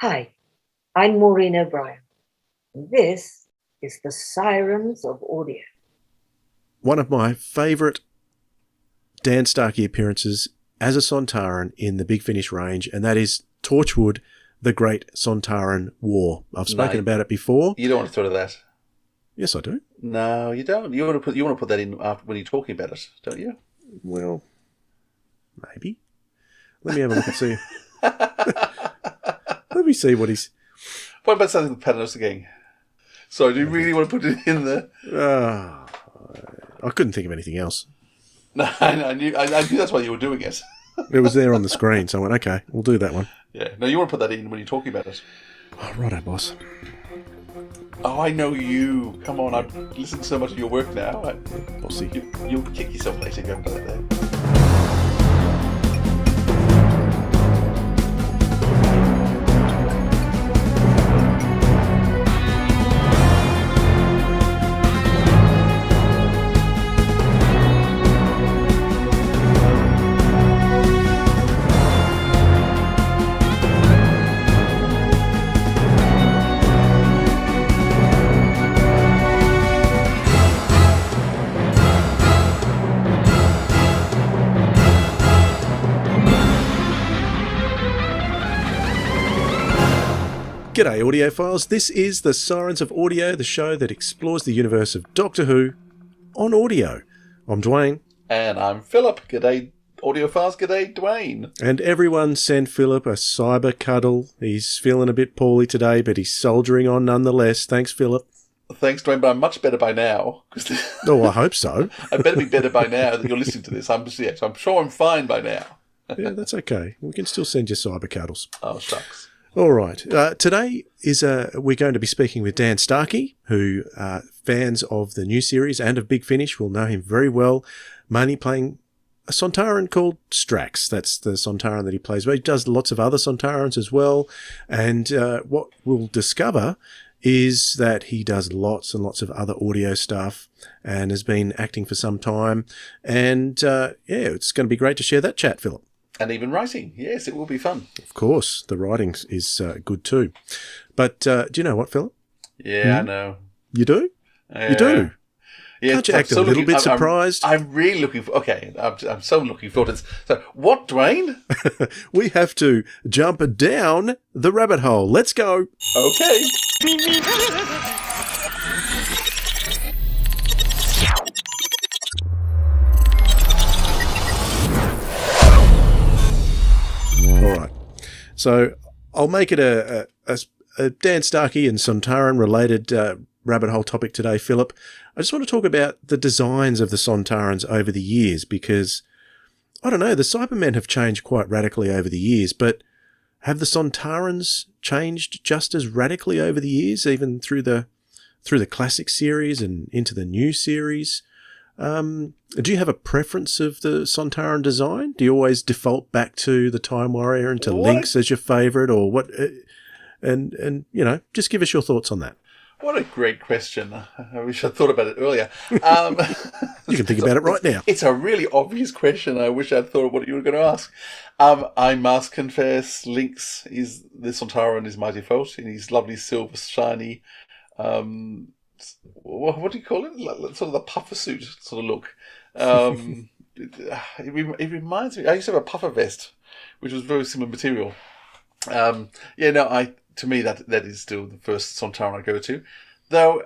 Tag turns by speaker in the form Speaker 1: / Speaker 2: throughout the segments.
Speaker 1: Hi, I'm Maureen O'Brien. This is the Sirens of Audio.
Speaker 2: One of my favourite Dan Starkey appearances as a Sontaran in the Big Finish range, and that is Torchwood, the Great Sontaran War. I've spoken about it before.
Speaker 3: You don't want to throw to that.
Speaker 2: Yes, I do.
Speaker 3: No, you don't. You want to put that in after when you're talking about it, don't you?
Speaker 2: Well, maybe. Let me have a look and see. Let me see what he's...
Speaker 3: What about something with Paternoster Gang? So, do you really want to put it in there?
Speaker 2: I couldn't think of anything else.
Speaker 3: No, I knew that's why you were doing it.
Speaker 2: It was there on the screen, so I went, okay, we'll do that one.
Speaker 3: Yeah, no, you want to put that in when you're talking about it.
Speaker 2: Oh, righto, boss.
Speaker 3: Oh, I know you. Come on, I've listened so much to your work now.
Speaker 2: Bossy.
Speaker 3: You'll kick yourself later if you haven't done it there.
Speaker 2: G'day, audiophiles. This is the Sirens of Audio, the show that explores the universe of Doctor Who on audio. I'm Dwayne.
Speaker 3: And I'm Philip. G'day, audiophiles. G'day, Dwayne.
Speaker 2: And everyone send Philip a cyber cuddle. He's feeling a bit poorly today, but he's soldiering on nonetheless. Thanks, Philip.
Speaker 3: Thanks, Dwayne, but I'm much better by now.
Speaker 2: Oh, I hope so.
Speaker 3: I better be better by now that you're listening to this. I'm sure I'm fine by now.
Speaker 2: Yeah, that's okay. We can still send you cyber cuddles.
Speaker 3: Oh, shucks.
Speaker 2: All right. Today is we're going to be speaking with Dan Starkey, who fans of the new series and of Big Finish will know him very well, mainly playing a Sontaran called Strax. That's the Sontaran that he plays. But he does lots of other Sontarans as well. And what we'll discover is that he does lots and lots of other audio stuff and has been acting for some time. And it's going to be great to share that chat, Philip.
Speaker 3: And even writing. Yes, it will be fun.
Speaker 2: Of course, the writing is good too. But do you know what, Philip?
Speaker 3: Yeah, I know.
Speaker 2: You do? You do?
Speaker 3: Yeah,
Speaker 2: Can't you act a little bit surprised?
Speaker 3: I'm really looking for... Okay, I'm so looking forward to this. So, what, Dwayne?
Speaker 2: We have to jump down the rabbit hole. Let's go.
Speaker 3: Okay.
Speaker 2: All right. So I'll make it a Dan Starkey and Sontaran related rabbit hole topic today, Philip. I just want to talk about the designs of the Sontarans over the years because, I don't know, the Cybermen have changed quite radically over the years, but have the Sontarans changed just as radically over the years, even through the classic series and into the new series? Do you have a preference of the Sontaran design? Do you always default back to the Time Warrior and to Lynx as your favourite, or what? And just give us your thoughts on that.
Speaker 3: What a great question. I wish I'd thought about it earlier.
Speaker 2: You can think about it right now.
Speaker 3: It's a really obvious question. I wish I'd thought of what you were going to ask. I must confess, Lynx is the Sontaran is my default in his lovely silver shiny. What do you call it? Like, sort of the puffer suit sort of look. It reminds me. I used to have a puffer vest, which was very similar material. To me that is still the first Sontaran I go to. Though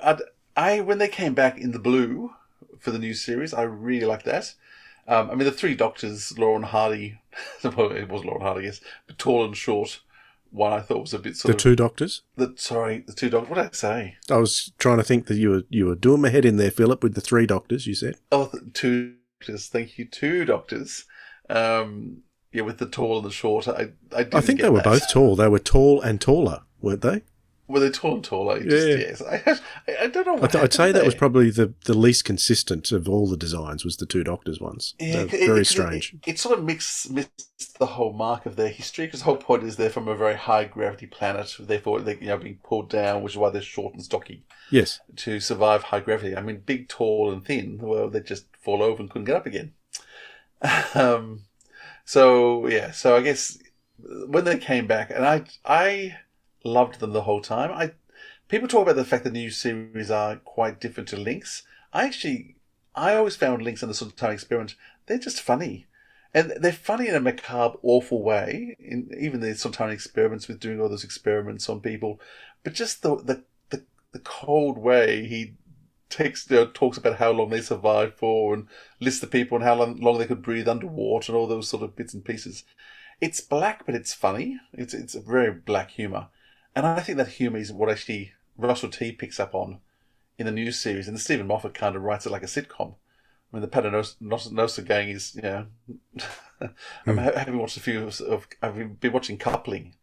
Speaker 3: when they came back in the blue for the new series, I really like that. The three doctors, Lauren Hardy. Well, it was Lauren Hardy, yes, but tall and short. One I thought was a bit sort of...
Speaker 2: The two doctors?
Speaker 3: The two doctors. What did I say?
Speaker 2: I was trying to think that you were doing my head in there, Philip, with the three doctors, you said.
Speaker 3: Oh, two doctors. Thank you. Two doctors. With the tall and the short. I
Speaker 2: think they were both tall. They were tall and taller, weren't they?
Speaker 3: Were they tall and taller? Yes. I don't know what
Speaker 2: I'd say that was probably the least consistent of all the designs, was the two doctors ones. Yeah, very strange.
Speaker 3: It sort of missed the whole mark of their history, because the whole point is they're from a very high gravity planet, therefore they're being pulled down, which is why they're short and stocky.
Speaker 2: Yes.
Speaker 3: To survive high gravity. Big, tall and thin, well, they just fall over and couldn't get up again. So I guess when they came back, and I loved them the whole time. People talk about the fact that the new series are quite different to Lynx. I always found Lynx and the Sontaran Experiment, they're just funny. And they're funny in a macabre, awful way. Even the Sontaran Experiments with doing all those experiments on people. But just the cold way he talks about how long they survived for and lists the people and how long they could breathe underwater and all those sort of bits and pieces. It's black, but it's funny. It's a very black humour. And I think that humour is what actually Russell T picks up on in the new series. And Stephen Moffat kind of writes it like a sitcom. I mean, the Paternoster Gang is, having watched a few I've been watching Coupling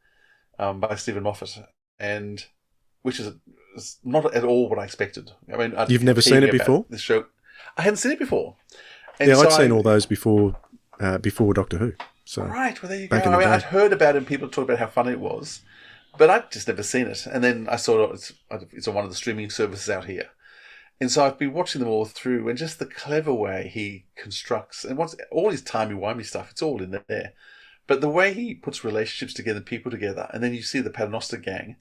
Speaker 3: by Stephen Moffat, and which is not at all what I expected. I mean,
Speaker 2: you've never seen it before?
Speaker 3: The show, I hadn't seen it before. And
Speaker 2: yeah, I'd seen all those before Doctor Who. So
Speaker 3: right, well there you go. I mean, I'd heard about it and people talk about how funny it was, but I'd just never seen it. And then I saw it's on one of the streaming services out here. And so I've been watching them all through, and just the clever way he constructs, and all his timey-wimey stuff, it's all in there. But the way he puts relationships together, people together, and then you see the Paternoster Gang,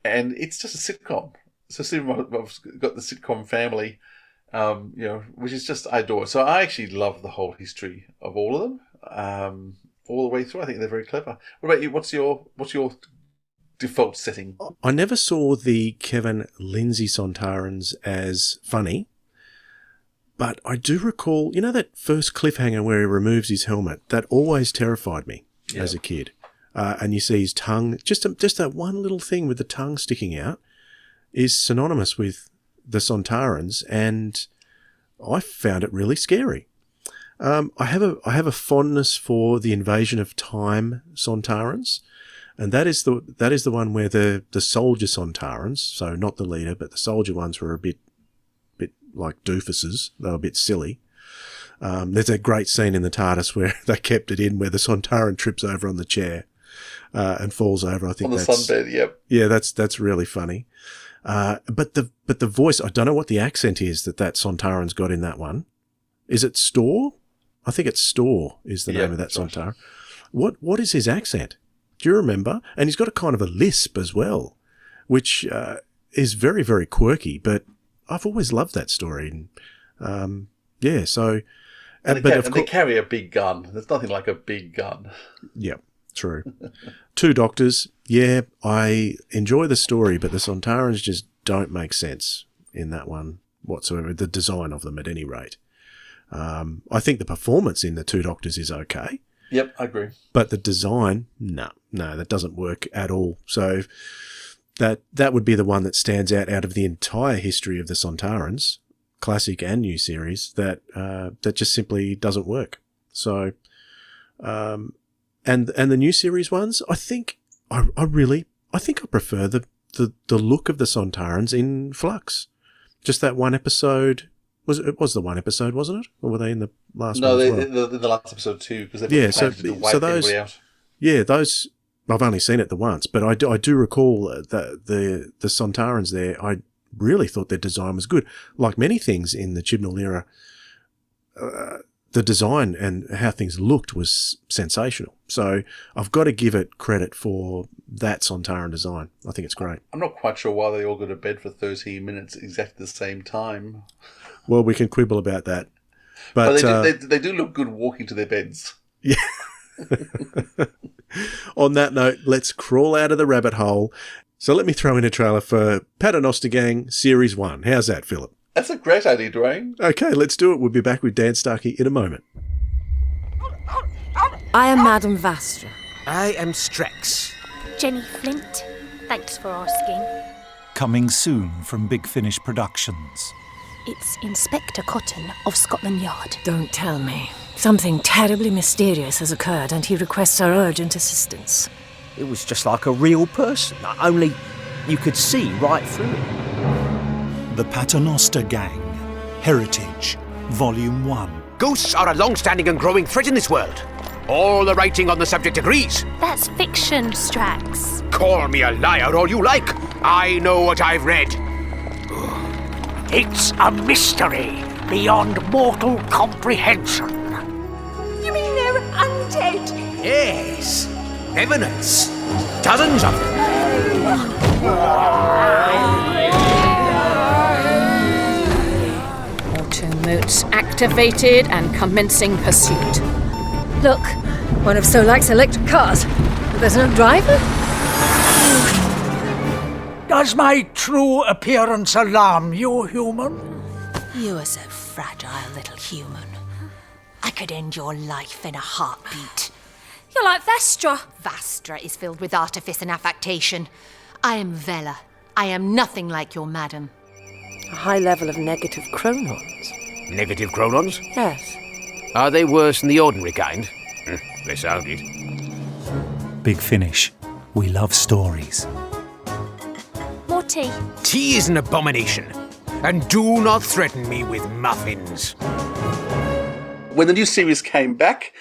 Speaker 3: and it's just a sitcom. So Stephen Moffat's got the sitcom family, which is just, I adore it. So I actually love the whole history of all of them, all the way through. I think they're very clever. What about you? What's your default setting?
Speaker 2: I never saw the Kevin Lindsay Sontarans as funny, but I do recall, that first cliffhanger where he removes his helmet, that always terrified me as a kid. And you see his tongue, just that one little thing with the tongue sticking out is synonymous with the Sontarans, and I found it really scary. I have a fondness for the Invasion of Time Sontarans. And that is the one where the soldier Sontarans, so not the leader, but the soldier ones were a bit like doofuses. They were a bit silly. There's a great scene in the TARDIS where they kept it in, where the Sontaran trips over on the chair and falls over. I think
Speaker 3: on the sunbed. Yep.
Speaker 2: Yeah, that's really funny. But the voice, I don't know what the accent is that Sontaran's got in that one. Is it Storr? I think it's Storr is the name of that Sontar. Right. What is his accent? Do you remember? And he's got a kind of a lisp as well, which is very, very quirky, but I've always loved that story. And, so...
Speaker 3: they carry a big gun. There's nothing like a big gun.
Speaker 2: Yeah, true. Two Doctors. Yeah, I enjoy the story, but the Sontarans just don't make sense in that one whatsoever. The design of them, at any rate. I think the performance in the Two Doctors is okay.
Speaker 3: Yep, I agree.
Speaker 2: But the design, no, that doesn't work at all. So that would be the one that stands out of the entire history of the Sontarans, classic and new series, that just simply doesn't work. So, and the new series ones, I think I prefer the look of the Sontarans in Flux. Just that one episode. It was the one episode, wasn't it? Or were they in the last one as well?
Speaker 3: No, the last episode too, because they've
Speaker 2: so those, out. Yeah, those, I've only seen it the once, but I do recall that the Sontarans there, I really thought their design was good. Like many things in the Chibnall era, the design and how things looked was sensational. So I've got to give it credit for that Sontaran design. I think it's great.
Speaker 3: I'm not quite sure why they all go to bed for 30 minutes exactly the same time.
Speaker 2: Well, we can quibble about that. But
Speaker 3: they do look good walking to their beds.
Speaker 2: Yeah. On that note, let's crawl out of the rabbit hole. So let me throw in a trailer for Paternoster Gang Series 1. How's that, Philip?
Speaker 3: That's a great idea, Dwayne.
Speaker 2: Okay, let's do it. We'll be back with Dan Starkey in a moment.
Speaker 4: I am Madame Vastra.
Speaker 5: I am Strex.
Speaker 6: Jenny Flint. Thanks for asking.
Speaker 7: Coming soon from Big Finish Productions.
Speaker 6: It's Inspector Cotton of Scotland Yard.
Speaker 4: Don't tell me. Something terribly mysterious has occurred and he requests our urgent assistance.
Speaker 5: It was just like a real person, only you could see right through it.
Speaker 7: The Paternoster Gang. Heritage. Volume 1.
Speaker 8: Ghosts are a long-standing and growing threat in this world. All the writing on the subject agrees.
Speaker 6: That's fiction, Strax.
Speaker 8: Call me a liar all you like. I know what I've read. It's a mystery beyond mortal comprehension.
Speaker 9: You mean they're undead?
Speaker 8: Yes. Evidence. Dozens of them.
Speaker 10: Auto-motes activated and commencing pursuit.
Speaker 4: Look, one of Solak's electric cars. But there's no driver?
Speaker 7: Does my true appearance alarm you, human?
Speaker 6: You are so fragile, little human. I could end your life in a heartbeat.
Speaker 9: You're like Vestra.
Speaker 6: Vastra is filled with artifice and affectation. I am Vela. I am nothing like your madam.
Speaker 4: A high level of negative chronons.
Speaker 8: Negative chronons?
Speaker 4: Yes.
Speaker 8: Are they worse than the ordinary kind? They sound it.
Speaker 7: Big Finish. We love stories.
Speaker 9: More tea.
Speaker 8: Tea is an abomination. And do not threaten me with muffins.
Speaker 3: When the new series came back,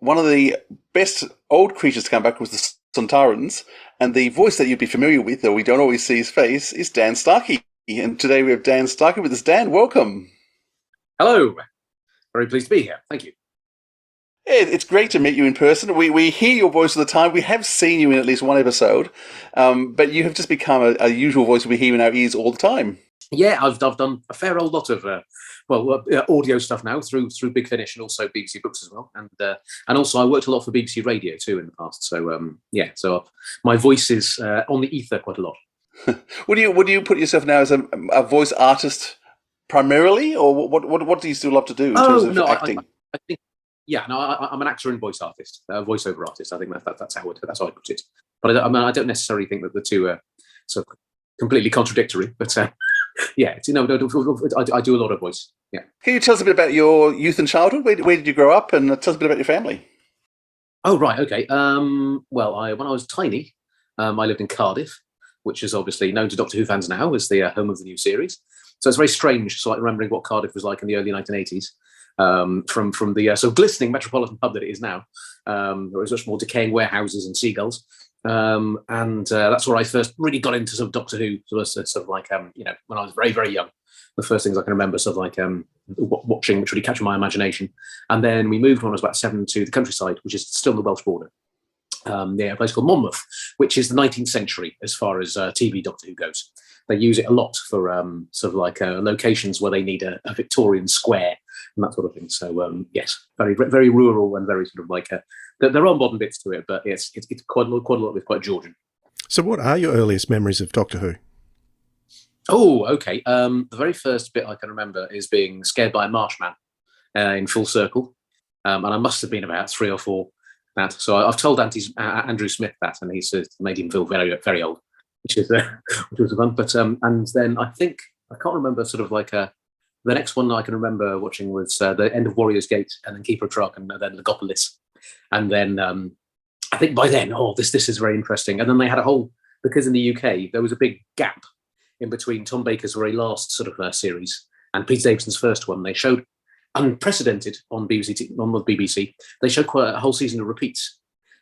Speaker 3: one of the best old creatures to come back was the Sontarans, and the voice that you'd be familiar with, though we don't always see his face, is Dan Starkey. And today we have Dan Starkey with us. Dan, welcome.
Speaker 11: Hello. Very pleased to be here. Thank you.
Speaker 3: Yeah, it's great to meet you in person. We hear your voice all the time. We have seen you in at least one episode, but you have just become a usual voice we hear in our ears all the time.
Speaker 11: Yeah, I've done a fair old lot of audio stuff now through Big Finish and also BBC Books as well, and also I worked a lot for BBC Radio too in the past. So my voice is on the ether quite a lot.
Speaker 3: Would you put yourself now as a voice artist primarily, or what do you still love to do in terms of acting?
Speaker 11: I think. Yeah, no, I'm an actor and voice artist, voiceover artist. I think that's how I put it. But I don't necessarily think that the two are sort of completely contradictory. But yeah, I do a lot of voice. Yeah.
Speaker 3: Can you tell us a bit about your youth and childhood? Where did you grow up, and tell us a bit about your family?
Speaker 11: Oh right, okay. When I was tiny, I lived in Cardiff, which is obviously known to Doctor Who fans now as the home of the new series. So it's very strange, so like remembering what Cardiff was like in the early 1980s. From the so glistening metropolitan hub that it is now. There was much more decaying warehouses and seagulls, and that's where I first really got into sort of Doctor Who. Sort of like when I was very very young. The first things I can remember sort of like watching, which really captured my imagination. And then we moved when I was about 7 to the countryside, which is still on the Welsh border. A place called Monmouth, which is the 19th century as far as TV Doctor Who goes. They use it a lot for sort of like locations where they need a Victorian square and that sort of thing. So yes, very very rural and very sort of like there are modern bits to it, but it's quite a lot with quite Georgian.
Speaker 2: So, what are your earliest memories of Doctor Who?
Speaker 11: Oh, okay. The very first bit I can remember is being scared by a marshman in Full Circle, and I must have been about 3 or 4. So I've told Andrew Smith that, and he's made him feel very very old, which was fun. But and then I think I can't remember sort of like the next one I can remember watching was the end of Warrior's Gate, and then Keeper of Track, and then Legopolis, and then I think by then this is very interesting. And then they had a whole, because in the UK there was a big gap in between Tom Baker's very last sort of series and Peter Davison's first one. They showed unprecedented on the BBC. They showed quite a whole season of repeats.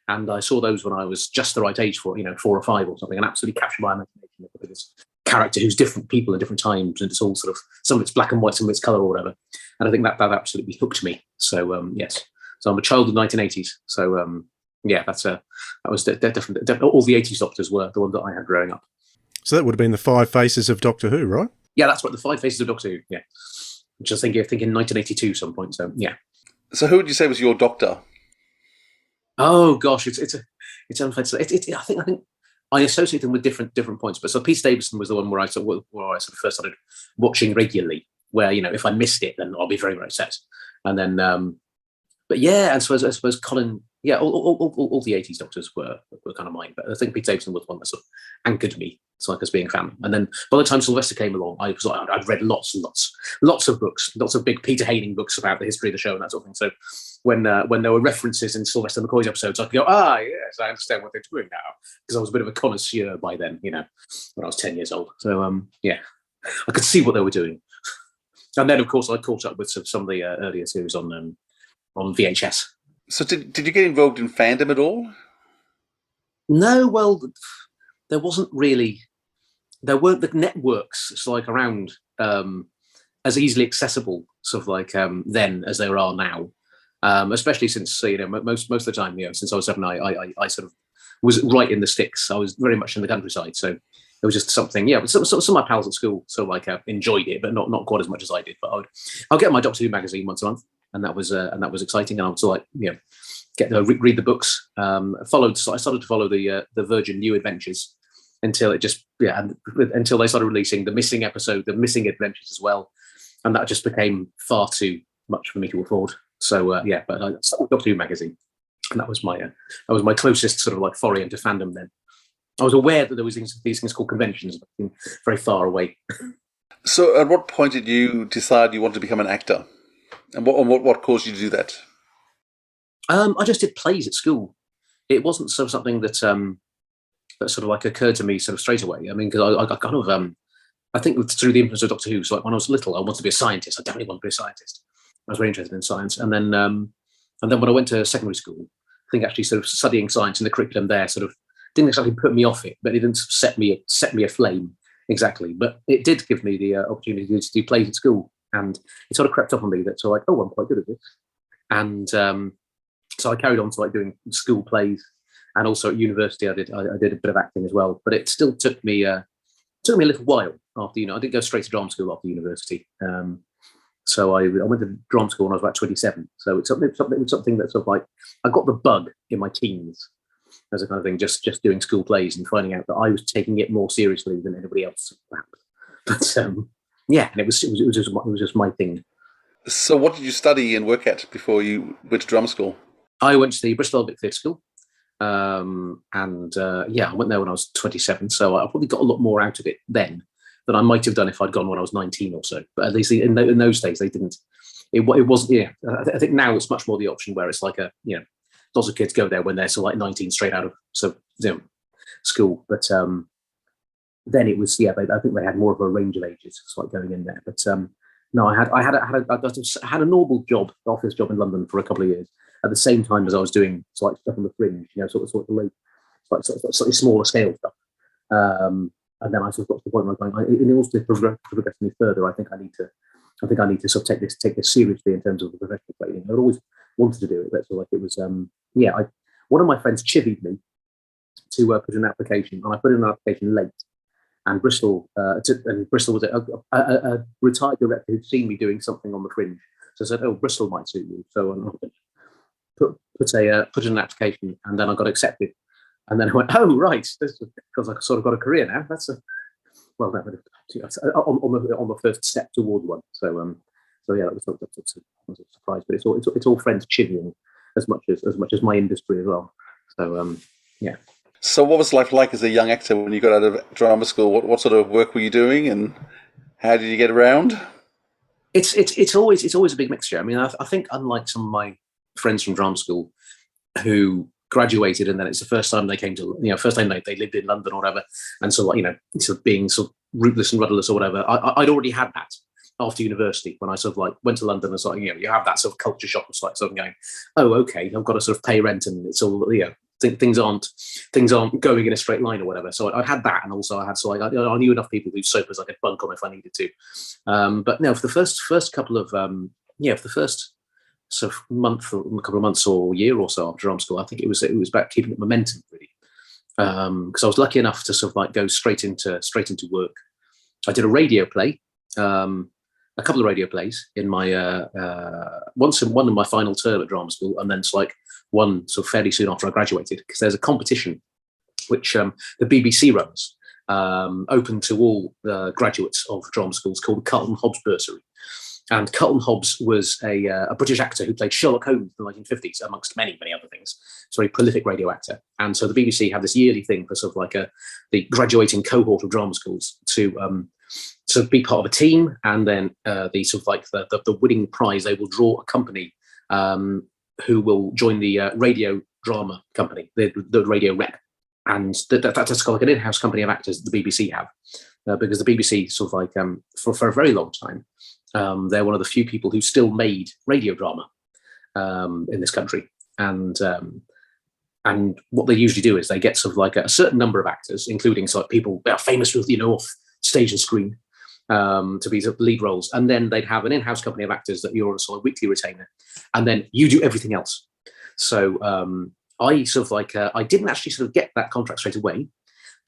Speaker 11: And I saw those when I was just the right age for, 4 or 5 or something, and absolutely captured my imagination of this character who's different people at different times, and it's all sort of, some of it's black and white, some of it's colour or whatever. And I think that absolutely hooked me. So yes, so I'm a child of the 1980s. So yeah, that was definitely all the 80s Doctors were the one that I had growing up.
Speaker 2: So that would have been the 5 Faces of Doctor Who, right?
Speaker 11: Yeah, that's right, the 5 Faces of Doctor Who. Yeah, which I think in 1982 some point. So yeah.
Speaker 3: So who would you say was your doctor?
Speaker 11: Oh gosh, it's unfair. I think I associate them with different points. But so Peter Davison was the one where I sort of first started watching regularly. Where if I missed it, then I'll be very very upset. And then, but yeah, and so I suppose Colin. Yeah, all the 80s Doctors were kind of mine. But I think Peter Davison was one that sort of anchored me. It's like as being a fan. And then by the time Sylvester came along, I'd read lots and lots of books, lots of big Peter Haining books about the history of the show and that sort of thing. So when there were references in Sylvester McCoy's episodes, I could go, yes, I understand what they're doing now, because I was a bit of a connoisseur by then, when I was 10 years old. So yeah, I could see what they were doing. And then of course I caught up with some of the earlier series on VHS.
Speaker 3: So did you get involved in fandom at all?
Speaker 11: No, well, there wasn't really. There weren't the networks around as easily accessible sort of like then as there are now. Especially since most of the time, since I was 7, I sort of was right in the sticks. I was very much in the countryside, so it was just something. Yeah, some of my pals at school sort of like enjoyed it, but not quite as much as I did. But I'll get my Doctor Who magazine once a month, and that was exciting. And I would sort of like get to read the books. I started to follow the Virgin New Adventures until until they started releasing the missing episode, the missing adventures as well, and that just became far too much for me to afford. So but I started Doctor Who magazine, and that was my closest sort of like foray into fandom. Then I was aware that there was these things called conventions, but very far away.
Speaker 3: So, at what point did you decide you wanted to become an actor, and what caused you to do that?
Speaker 11: I just did plays at school. It wasn't sort of something that that sort of like occurred to me sort of straight away. I mean, because I kind of I think through the influence of Doctor Who. So like when I was little, I wanted to be a scientist. I definitely wanted to be a scientist. I was very interested in science, and then when I went to secondary school, I think actually sort of studying science and the curriculum there sort of didn't exactly put me off it, but it didn't set me aflame exactly. But it did give me the opportunity to do plays at school, and it sort of crept up on me that so like, oh, I'm quite good at this, and so I carried on to like doing school plays, and also at university I did a bit of acting as well. But it still took me a little while after I didn't go straight to drama school after university. So I went to drama school when I was about 27. So it's something that's sort of like I got the bug in my teens as a kind of thing, just doing school plays and finding out that I was taking it more seriously than anybody else, perhaps. But and it was just my thing.
Speaker 3: So what did you study and work at before you went to drama school?
Speaker 11: I went to the Bristol Albert Theatre School, I went there when I was 27. So I probably got a lot more out of it then than I might have done if I'd gone when I was 19 or so. But at least in those days they didn't. It wasn't. Yeah, I think now it's much more the option where it's like lots of kids go there when they're sort of like 19 straight out of school. But then it was I think they had more of a range of ages, so like going in there. But no, I had a normal job, office job in London for a couple of years at the same time as I was doing like stuff on the fringe, sort of late, like slightly smaller scale stuff. And then I sort of got to the point where I was going, in order to progress any further, I think I need to sort of take this seriously in terms of the professional training. I'd always wanted to do it, but so like it was one of my friends chivied me to put in an application, and I put in an application late. And Bristol was a retired director who'd seen me doing something on the fringe, so I said, "Oh, Bristol might suit you." So I put in an application, and then I got accepted. And then I went, "Oh, right, because I sort of got a career now." That's on the first step toward one. So that was a surprise. But it's all friends chivying as much as my industry as well. So yeah.
Speaker 3: So what was life like as a young actor when you got out of drama school? What sort of work were you doing, and how did you get around?
Speaker 11: It's always a big mixture. I mean, I think unlike some of my friends from drama school who graduated and then it's the first time they came to, first time they lived in London or whatever, and so like, sort of being sort of rootless and rudderless or whatever, I'd already had that after university when I sort of like went to London and sort of, you have that sort of culture shock of like sort of going, oh, okay, I've got to sort of pay rent and it's all, things aren't going in a straight line or whatever. So I had that, and also I had I knew enough people whose sofas I could bunk on if I needed to. But no, for the first couple of for the first sort of couple of months or year or so after drama school, I think it was about keeping up momentum really, because I was lucky enough to sort of like go straight into work. I did a radio play, a couple of radio plays in my one in my final term at drama school, and then it's like one sort of fairly soon after I graduated, because there's a competition which the BBC runs, open to all graduates of drama schools, called the Carlton Hobbs Bursary. And Carlton Hobbs was a British actor who played Sherlock Holmes in the 1950s, amongst many, many other things. He's a very prolific radio actor. And so the BBC have this yearly thing for sort of like the graduating cohort of drama schools to sort of be part of a team, and then the sort of like the winning prize, they will draw a company who will join the radio drama company, the radio rep. And that's like an in-house company of actors that the BBC have, because the BBC sort of like for a very long time, they're one of the few people who still made radio drama in this country. And what they usually do is they get sort of like a certain number of actors, including sort of people famous with off stage and screen, to be sort of lead roles, and then they'd have an in-house company of actors that you're a sort of weekly retainer, and then you do everything else. So I sort of like I didn't actually sort of get that contract straight away,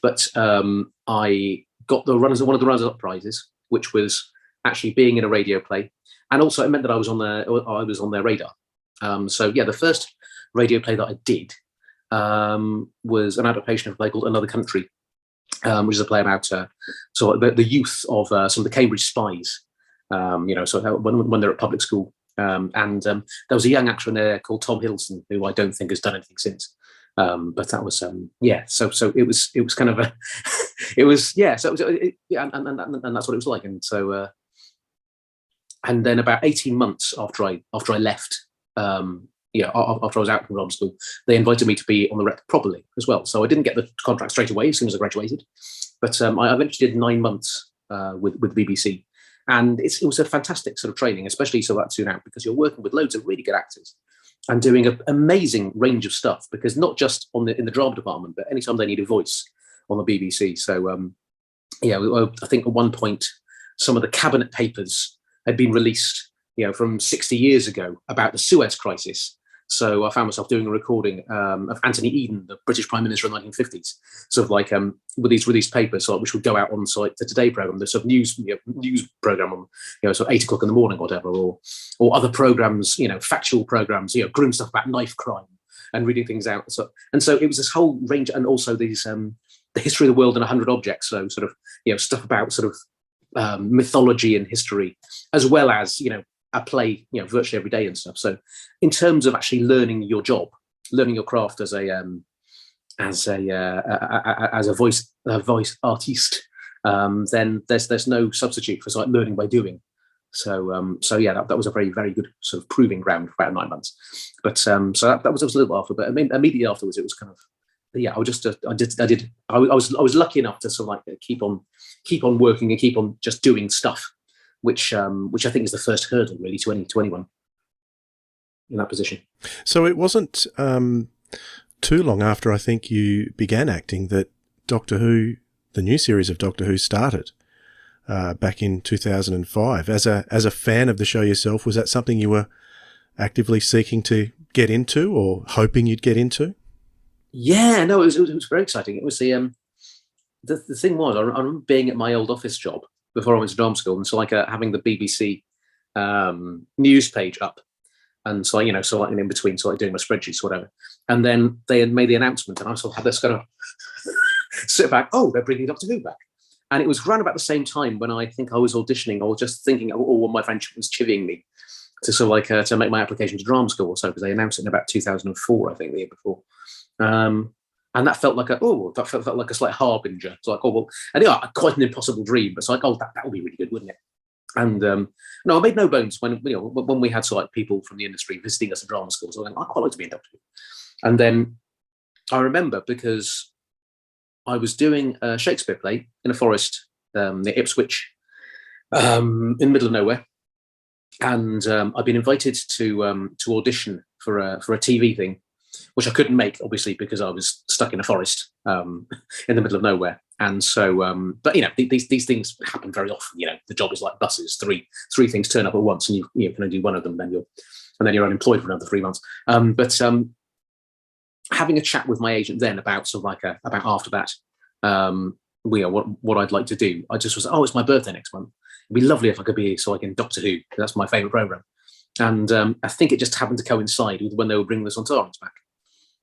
Speaker 11: but I got one of the runners-up prizes, which was actually being in a radio play, and also it meant that I was on their radar. So yeah, the first radio play that I did was an adaptation of a play called Another Country, which is a play about the youth of some of the Cambridge spies. So when they're at public school. And there was a young actor in there called Tom Hiddleston, who I don't think has done anything since. But that was So it was kind of a it was yeah. So it was, and that's what it was like. And so and then about 18 months after I left, after I was out from drama school, they invited me to be on the rep properly as well. So I didn't get the contract straight away as soon as I graduated, but I eventually did 9 months with the BBC. And it was a fantastic sort of training, especially so that soon out, because you're working with loads of really good actors and doing an amazing range of stuff, because not just in the drama department, but anytime they need a voice on the BBC. So, I think at one point, some of the cabinet papers had been released, from 60 years ago about the Suez Crisis. So I found myself doing a recording of Anthony Eden, the British Prime Minister in the 1950s, sort of like with these released papers, which would go out on site the Today programme, the sort of news programme on, sort of 8 o'clock in the morning, or whatever, or other programmes, factual programmes, grim stuff about knife crime and reading things out. So it was this whole range, and also these the history of the world in 100 objects. So sort of stuff about sort of mythology and history, as well as a play, virtually every day and stuff. So in terms of actually learning your job, learning your craft as a voice artiste, then there's no substitute for sort of learning by doing. So that was a very, very good sort of proving ground for about 9 months. But so that was a little after, but immediately afterwards it was kind of, I was lucky enough to sort of like keep on working and keep on just doing stuff, which I think is the first hurdle really to anyone in that position.
Speaker 2: So it wasn't too long after I think you began acting that Doctor Who, the new series of Doctor Who, started back in 2005. As a fan of the show yourself, was that something you were actively seeking to get into or hoping you'd get into?
Speaker 11: Yeah, no, it was very exciting. It was the thing was, I remember being at my old office job before I went to drama school, and so like having the BBC news page up, and so like in between, so like doing my spreadsheets or whatever, and then they had made the announcement, and I sort of had this kind of sit back. Oh, they're bringing Doctor Who back, and it was around about the same time when I think I was auditioning, or just thinking, or my friend was chivying me to sort of like to make my application to drama school or so, because they announced it in about 2004, I think, the year before. And that felt like that felt like a slight harbinger. It's like, quite an impossible dream, but it's like, that would be really good, wouldn't it? And no, I made no bones when we had sort of like people from the industry visiting us at drama schools. I was like, I'd quite like to be in Doctor Who. And then I remember, because I was doing a Shakespeare play in a forest near Ipswich, in the middle of nowhere, and I'd been invited to audition for a TV thing, which I couldn't make, obviously, because I was stuck in a forest in the middle of nowhere. And so, but these things happen very often. The job is like buses. Three things turn up at once, and you can only do one of them, then you're unemployed for another 3 months. But having a chat with my agent then about sort of like about after that, what I'd like to do, I just was, it's my birthday next month. It'd be lovely if I could be in Doctor Who. That's my favourite programme. And I think it just happened to coincide with when they were bringing the Sontarans back.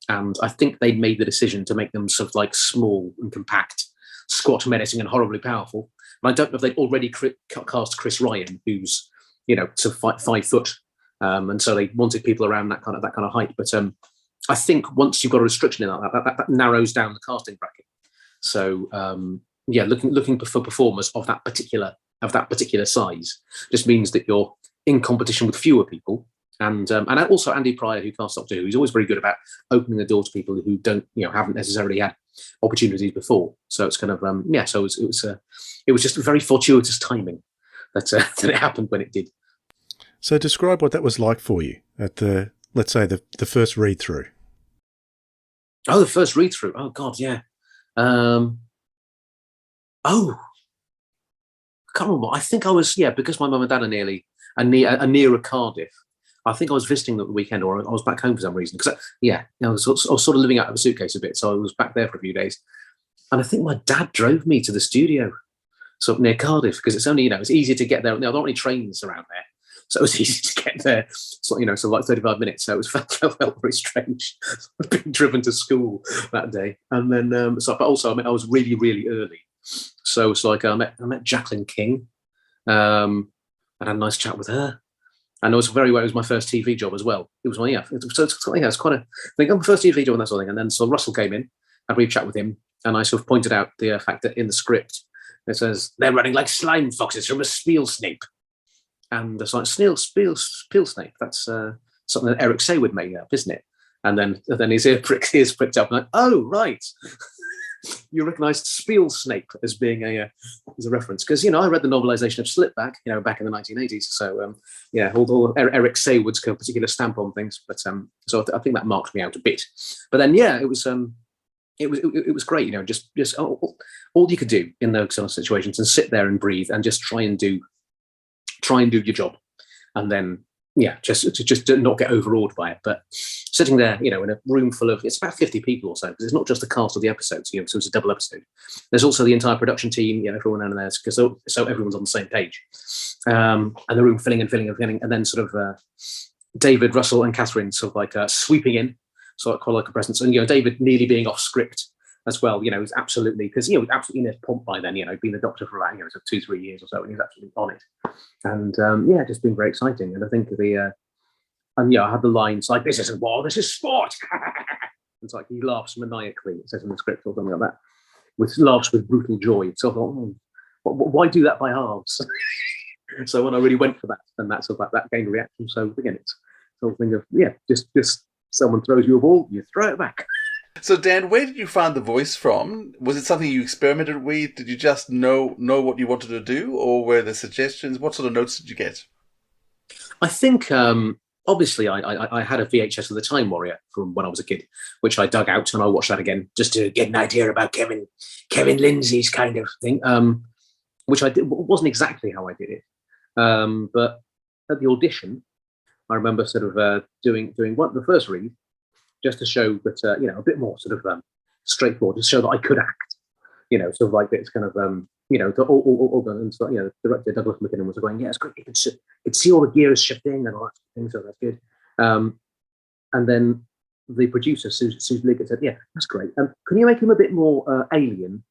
Speaker 11: And I think they'd made the decision to make them sort of like small and compact, squat menacing and horribly powerful. And I don't know if they'd already cast Chris Ryan, who's, sort of 5 foot. And so they wanted people around that kind of height. But I think once you've got a restriction in that narrows down the casting bracket. So looking for performers of that particular size just means that you're in competition with fewer people. And also Andy Pryor, who cast Doctor Who, he's always very good about opening the door to people who don't, haven't necessarily had opportunities before. So it's kind of So it was just very fortuitous timing that it happened when it did.
Speaker 2: So describe what that was like for you at let's say the first read through.
Speaker 11: Oh, the first read through. Oh God, yeah. I can't remember. I think I was because my mum and dad are nearer Cardiff. I think I was visiting the weekend, or I was back home for some reason. Because I was sort of living out of a suitcase a bit, so I was back there for a few days. And I think my dad drove me to the studio, sort of near Cardiff, because it's only it's easier to get there. There aren't any trains around there, so it was easy to get there. So like 35 minutes. So it felt very strange being driven to school that day. And then but also I was really, really early. So it's like I met Jacqueline King. I had a nice chat with her. And it was it was my first TV job as well. It was it's quite a thing. My first TV job and that sort of thing. And then so Russell came in, had a brief chat with him, and I sort of pointed out the fact that in the script it says they're running like slime foxes from a spiel snape, and it's like spiel snape. That's something that Eric Saywood made up, isn't it? And then his ears pricked up, and like, oh right. You recognised Spiel Snape as being as a reference, because I read the novelisation of Slipback, back in the 1980s. So all Eric Saywood's particular stamp on things, but so I think that marked me out a bit. But then it was great, just all you could do in those sort of situations and sit there and breathe and just try and do your job, and then just to not get overawed by it. But sitting there, in a room full of, it's about 50 people or so, because it's not just the cast of the episodes, so it's a double episode. There's also the entire production team, everyone in there, because so everyone's on the same page. And the room filling, and then sort of David, Russell, and Catherine sort of like sweeping in, sort of quite like a presence. And David nearly being off script as well, was absolutely, because he was absolutely in his pomp by then, been the Doctor for about 2-3 years or so, and he was absolutely on it. And just been very exciting. And I think I had the lines like, "This isn't war, this is sport." It's like he laughs maniacally, it says in the script or something like that, laughs with brutal joy. So I thought, why do that by halves? So when I really went for that, then that's about that gained a reaction. So again, it's the whole thing of just someone throws you a ball, you throw it back.
Speaker 3: So Dan, where did you find the voice from? Was it something you experimented with? Did you just know what you wanted to do, or were there suggestions? What sort of notes did you get?
Speaker 11: I think obviously I had a VHS of the Time Warrior from when I was a kid, which I dug out and I watched that again just to get an idea about Kevin Lindsay's kind of thing, which I did. Wasn't exactly how I did it, but at the audition, I remember sort of doing the first read, just to show that a bit more sort of straightforward, to show that I could act, sort of like it's kind of all the director Douglas McKinnon was going, it's great, you could see all the gears shifting and all that sort of thing, so that's good. And then the producer Susan Liggett said, that's great. Can you make him a bit more alien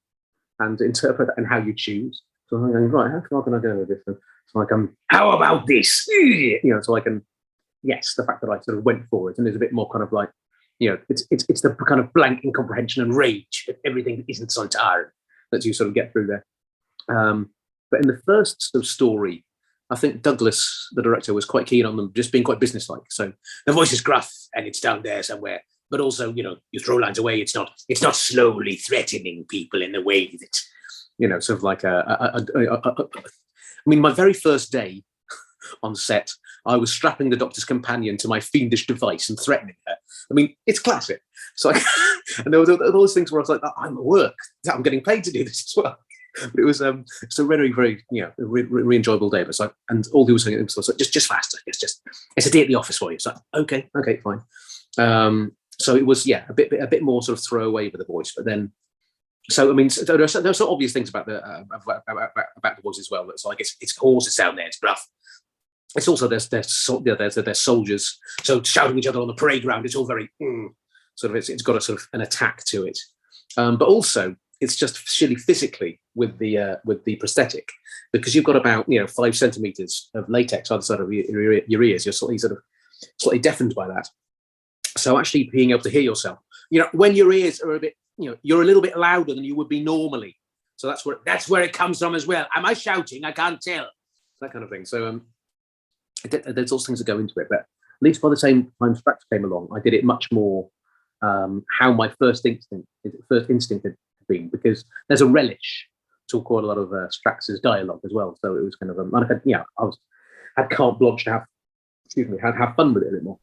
Speaker 11: and interpret that in how you choose? So I'm going, right, how far can I go with this? And it's like, how about this? So I can, yes, the fact that I sort of went for it, and there's a bit more kind of like, it's the kind of blank incomprehension and rage at everything that isn't Sontar that you sort of get through there. But in the first sort of story, I think Douglas, the director, was quite keen on them just being quite businesslike. So the voice is gruff and it's down there somewhere, but also, you throw lines away. It's not slowly threatening people in a way that, sort of like I mean, my very first day on set, I was strapping the Doctor's companion to my fiendish device and threatening her. I mean, it's classic. So, and there were those things where I was like, I'm at work. I'm getting paid to do this as well. But it was a very, very, really enjoyable day. But it's like, and all he was saying was like, just faster. It's a day at the office for you. It's like, okay, fine. So it was, a bit more sort of throwaway with the voice. But then, so I mean, there are some obvious things about the voice as well. It's like it's horses down there. It's gruff. It's also there's soldiers, so shouting each other on the parade ground. It's all very sort of it's got a sort of an attack to it, but also it's just sheerly physically with the prosthetic, because you've got about 5 centimeters of latex either side of your ears. You're slightly deafened by that. So actually being able to hear yourself, when your ears are a bit, you're a little bit louder than you would be normally. So that's where it comes from as well. Am I shouting? I can't tell. That kind of thing. So there's also things that go into it, but at least by the same time Strax came along, I did it much more how my first instinct had been, because there's a relish to quite a lot of Strax's dialogue as well. So it was kind of I had carte blanche to have fun with it a bit more.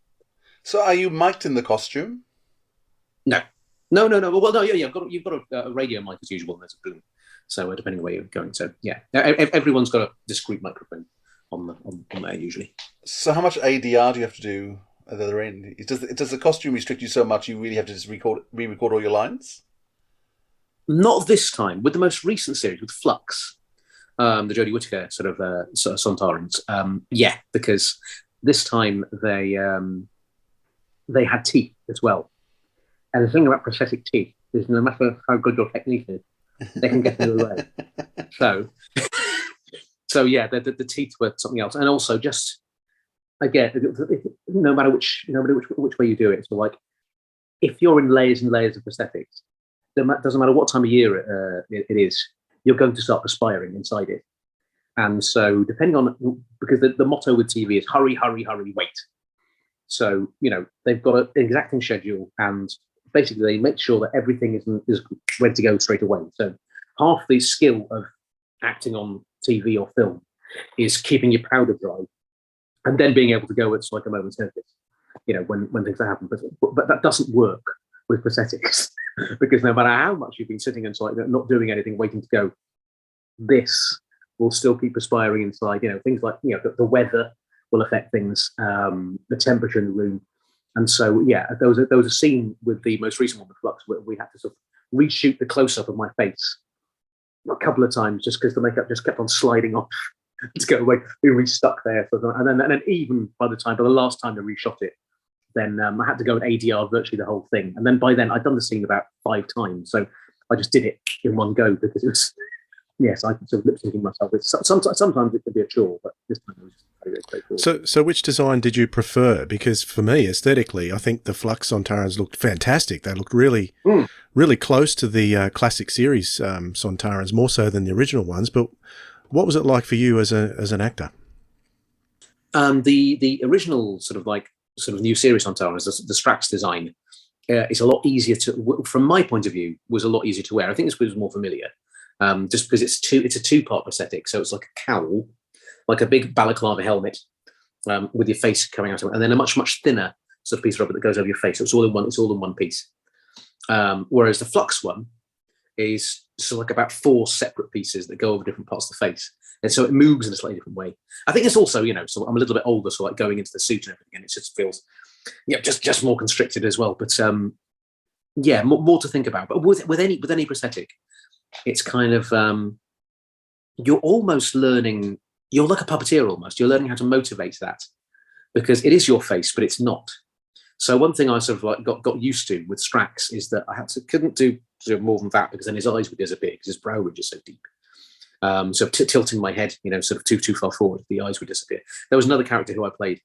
Speaker 3: So are you mic'd in the costume?
Speaker 11: No. Well, no, you've got a radio mic as usual, and there's a boom. So depending on where you're going, so everyone's got a discrete microphone. on there usually.
Speaker 3: So how much ADR do you have to do at the other end? Does the costume restrict you so much you really have to just re-record all your lines?
Speaker 11: Not this time. With the most recent series, with Flux, the Jodie Whittaker sort of Sontarans, yeah, because this time they had teeth as well. And the thing about prosthetic teeth is no matter how good your technique is, they can get in the way. So yeah, the teeth were something else. And also just, again, no matter which way you do it, so like, if you're in layers and layers of prosthetics, doesn't matter what time of year it is, you're going to start perspiring inside it. And so depending on, because the motto with TV is hurry, hurry, hurry, wait. So, they've got an exacting schedule, and basically they make sure that everything is ready to go straight away. So half the skill of acting on TV or film is keeping your powder dry and then being able to go at like a moment's notice, when things happen. But that doesn't work with prosthetics because no matter how much you've been sitting inside, not doing anything, waiting to go, this will still keep perspiring inside. Things like, the weather will affect things, the temperature in the room. And so, yeah, there was a scene with the most recent one with Flux where we had to sort of reshoot the close-up of my face a couple of times just because the makeup just kept on sliding off to go away. We were stuck there. And then even by the last time they reshot it, then I had to go and ADR virtually the whole thing. And then by then I'd done the scene about 5 times. So I just did it in one go because it was, yes, I could sort of lip syncing myself. Sometimes it could be a chore, but this time it was just very, very straightforward.
Speaker 2: So which design did you prefer? Because for me, aesthetically, I think the Flux Sontarans looked fantastic. They looked really, really close to the classic series Sontarans, more so than the original ones. But what was it like for you as an actor?
Speaker 11: The original sort of new series Sontarans, the Strax design, is a lot easier to, from my point of view, was a lot easier to wear. I think this was more familiar. Just because it's a 2-part prosthetic, so it's like a cowl, like a big balaclava helmet, with your face coming out of it, and then a much thinner sort of piece of rubber that goes over your face. So it's all in one piece. Whereas the Flux one is sort of like about 4 separate pieces that go over different parts of the face, and so it moves in a slightly different way. I think it's also, so I'm a little bit older, so like going into the suit and everything, and it just feels, just more constricted as well. But yeah, more to think about. But with any prosthetic, it's kind of, you're almost learning, you're like a puppeteer almost. You're learning how to motivate that because it is your face, but it's not. So one thing I sort of like got used to with Strax is that I couldn't do sort of more than that because then his eyes would disappear because his brow ridge is so deep. So tilting my head, sort of too far forward, the eyes would disappear. There was another character who I played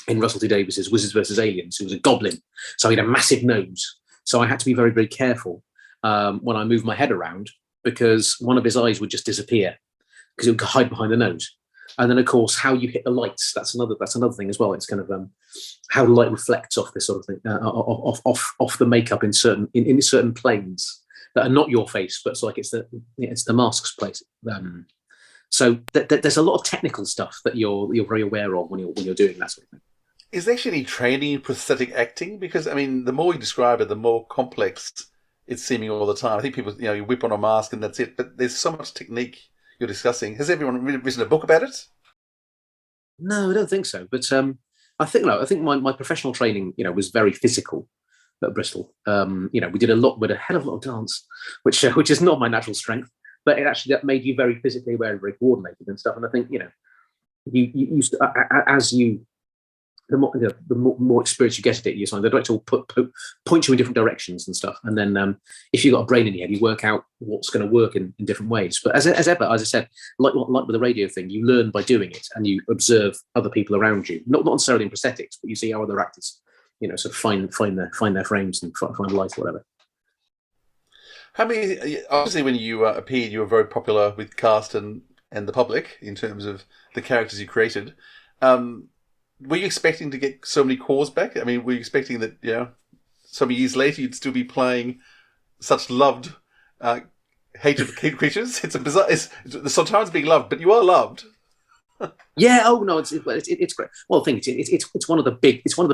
Speaker 11: in Russell T Davies's Wizards vs. Aliens, who was a goblin. So he had a massive nose. So I had to be very, very careful when I moved my head around, because one of his eyes would just disappear because it would hide behind the nose. And then, of course, how you hit the lights, that's another thing as well. It's kind of how the light reflects off this sort of thing, off the makeup in certain planes that are not your face, but it's like it's the mask's place. So there's a lot of technical stuff that you're very aware of when you're doing that sort of thing.
Speaker 3: Is there actually any training in prosthetic acting? Because, I mean, the more you describe it, the more complex it's seeming all the time. I think people, you whip on a mask and that's it. But there's so much technique you're discussing. Has everyone written a book about it?
Speaker 11: No, I don't think so. But I think my professional training, was very physical at Bristol. We did a hell of a lot of dance, which is not my natural strength. But that made you very physically aware and very coordinated and stuff. And I think the more experience you get at it, the director will point you in different directions and stuff. And then if you've got a brain in your head, you work out what's going to work in different ways. But as ever, as I said, like with the radio thing, you learn by doing it and you observe other people around you, not necessarily in prosthetics, but you see how other actors, sort of find their frames and find light or whatever.
Speaker 3: How many? Obviously, when you appeared, you were very popular with cast and the public in terms of the characters you created. Were you expecting to get so many calls back? I mean, were you expecting that, some years later you'd still be playing such loved, hated creatures? It's a bizarre. The Sontarans being loved, but you are loved.
Speaker 11: Yeah. Oh no, it's great. Well, I think it's one of the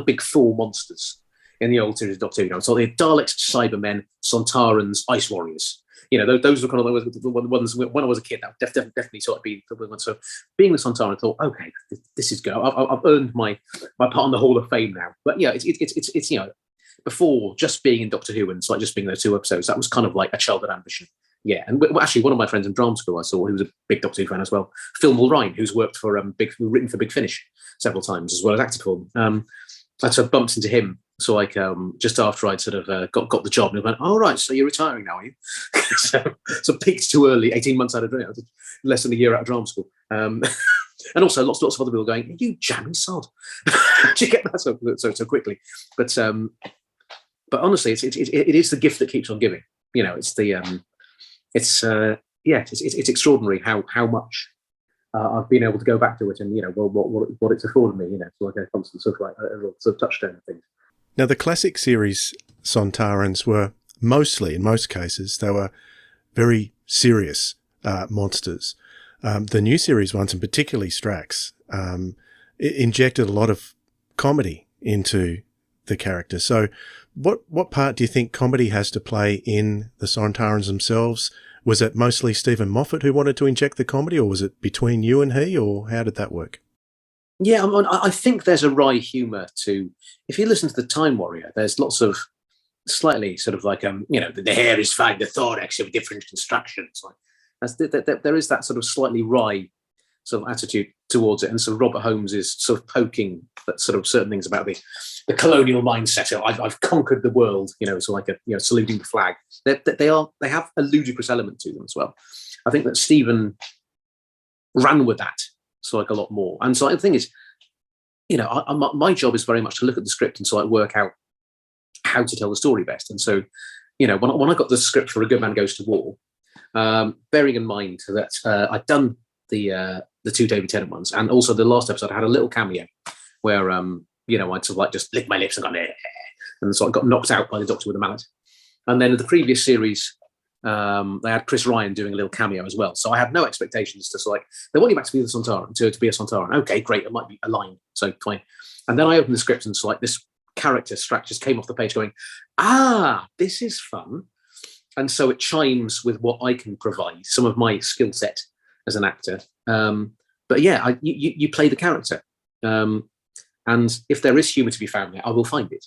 Speaker 11: big 4 monsters in the old series of Doctor Who. So the Daleks, Cybermen, Sontarans, Ice Warriors. those were kind of the ones when I was a kid. That definitely sort of be the one. So being the Sontaran, I thought, okay, this is good. I've earned my part in the Hall of Fame now. But yeah, it's before just being in Doctor Who and so just being those 2 episodes, that was kind of like a childhood ambition. Yeah, and actually, one of my friends in drama school I saw, who was a big Doctor Who fan as well, Phil Mulrine, who's worked for written for Big Finish several times as well as acted for them. I sort of bumped into him. So like just after I'd sort of got the job, and I went, "Oh right, so you're retiring now, are you?" so peaked too early, 18 months out of drama, less than a year out of drama school, and also lots of other people going, "You jamming sod, how'd you get that so quickly?" But honestly, it is the gift that keeps on giving. It's the it's extraordinary how much I've been able to go back to it, and what it's afforded me. It's like a constant sort of like a real sort of touchstone of things.
Speaker 2: Now, the classic series Sontarans were mostly, in most cases, they were very serious monsters. The new series ones, and particularly Strax, injected a lot of comedy into the character. So what part do you think comedy has to play in the Sontarans themselves? Was it mostly Stephen Moffat who wanted to inject the comedy, or was it between you and he, or how did that work?
Speaker 11: Yeah, I think there's a wry humour to. If you listen to the Time Warrior, there's lots of slightly sort of like the hair is fine, the thorax of different constructions. There is that sort of slightly wry sort of attitude towards it, and so Robert Holmes is sort of poking that sort of certain things about the colonial mindset. I've conquered the world, so like saluting the flag. They have a ludicrous element to them as well. I think that Stephen ran with that. So like a lot more. And so the thing is, my job is very much to look at the script and so like work out how to tell the story best. And so, when I got the script for A Good Man Goes to War, bearing in mind that I'd done the 2 David Tennant ones, and also the last episode I had a little cameo where I'd sort of like just licked my lips and gone and so I got knocked out by the Doctor with a mallet. And then in the previous series, they had Chris Ryan doing a little cameo as well. So I had no expectations to like, they want you back to be the Sontaran, to be a Sontaran. Okay, great, it might be a line, so fine. And then I opened the script and so like this character, Strax, just came off the page going, this is fun. And so it chimes with what I can provide, some of my skill set as an actor. But yeah, you play the character. And if there is humour to be found there, I will find it.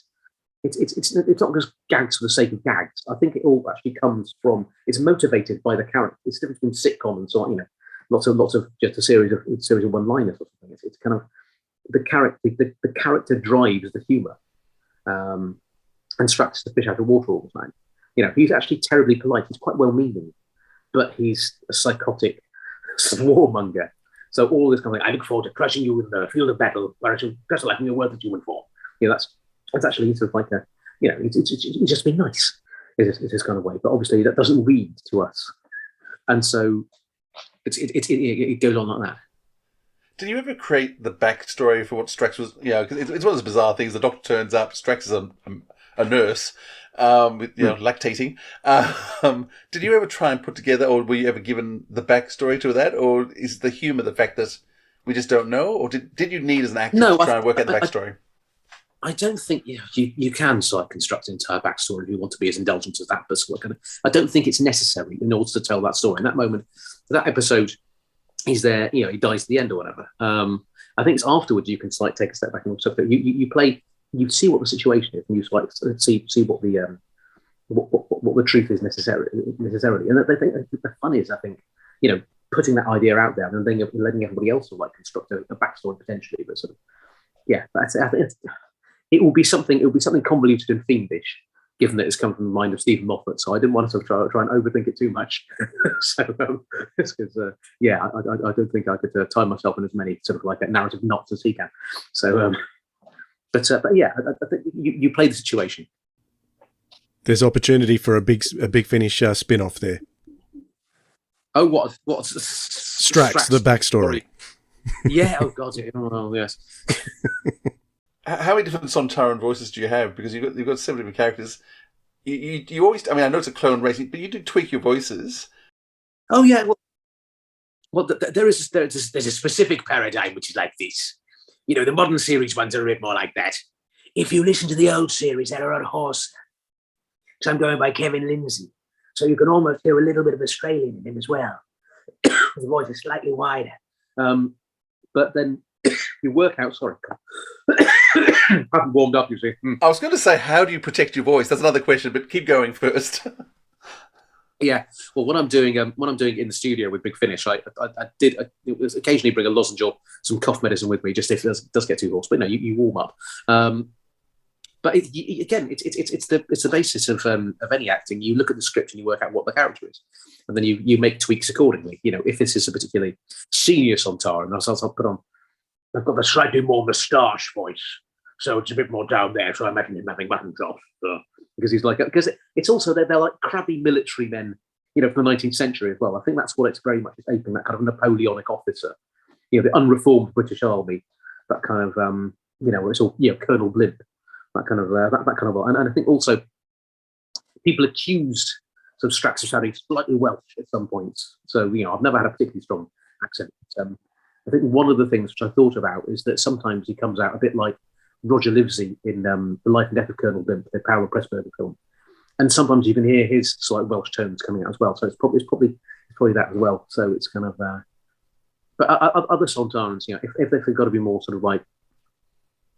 Speaker 11: It's not just gags for the sake of gags. I think it all actually comes from, it's motivated by the character. It's different between sitcom and so on, lots of just a series of one-liners or something. It's kind of the character drives the humour. And Strax is the fish out of water all the time. He's actually terribly polite. He's quite well-meaning, but he's a psychotic warmonger. So all this kind of I look forward to crushing you in the field of battle, where I shall dress like in your worthless human form. That's actually sort of like a, it's just been nice. It is kind of way, but obviously that doesn't lead to us, and so it goes on like that.
Speaker 3: Did you ever create the backstory for what Strax was? Because it's one of those bizarre things. The Doctor turns up. Strax is a nurse, with lactating. Did you ever try and put together, or were you ever given the backstory to that, or is the humour the fact that we just don't know, or did you need as an actor to try and work out the backstory?
Speaker 11: I don't think you can sort of construct an entire backstory if you want to be as indulgent as that. But I don't think it's necessary in order to tell that story. In that moment, that episode, he's there. He dies at the end or whatever. I think it's afterwards you can take a step back and stuff. You play, you see what the situation is, and you see what the truth is necessarily. And I think the fun is, I think, putting that idea out there and then letting everybody else construct a backstory potentially. But sort of, I think it will be something convoluted and fiendish, given that it's come from the mind of Stephen Moffat. So I didn't want to try and overthink it too much. So it's because I don't think I could tie myself in as many sort of like narrative knots as he can. So, but yeah, I think you play the situation.
Speaker 2: There's opportunity for a big Finish spin-off there.
Speaker 11: Oh, what?
Speaker 2: Strax, the backstory.
Speaker 11: Yeah. Oh God. Oh, yes.
Speaker 3: How many different Sontaran voices do you have? Because you've got several different characters. You always, I know it's a clone race, but you do tweak your voices.
Speaker 11: Oh yeah. Well, there's a specific paradigm which is like this. The modern series ones are a bit more like that. If you listen to the old series, they're on horse. So I'm going by Kevin Lindsay. So you can almost hear a little bit of Australian in him as well. His voice is slightly wider. But then you work out, sorry, I haven't warmed up, you see.
Speaker 3: I was going to say, how do you protect your voice? That's another question, but keep going first.
Speaker 11: Yeah, well, when I'm doing in the studio with Big Finish, I occasionally bring a lozenge or some cough medicine with me, just if it does get too hoarse. But no, you warm up. But it's the basis of any acting. You look at the script and you work out what the character is, and then you make tweaks accordingly. You know, if this is a particularly senior Sontaran, I've got the slightly more moustache voice, so it's a bit more down there. So I imagine him having mutton chops. Because it's also they're like crabby military men, you know, from the 19th century as well. I think that's what it's very much aping, that kind of Napoleonic officer, you know, the unreformed British Army, that kind of it's all, you know, Colonel Blimp, that kind of and I think also people accused sort of Strax of sounding slightly Welsh at some points. So, you know, I've never had a particularly strong accent. I think one of the things which I thought about is that sometimes he comes out a bit like Roger Livesey in The Life and Death of Colonel Blimp, the Powell Pressburger film, and sometimes you can hear his slight Welsh tones coming out as well. So it's probably that as well. So it's kind of, but other Sontarans, you know, if they've got to be more sort of like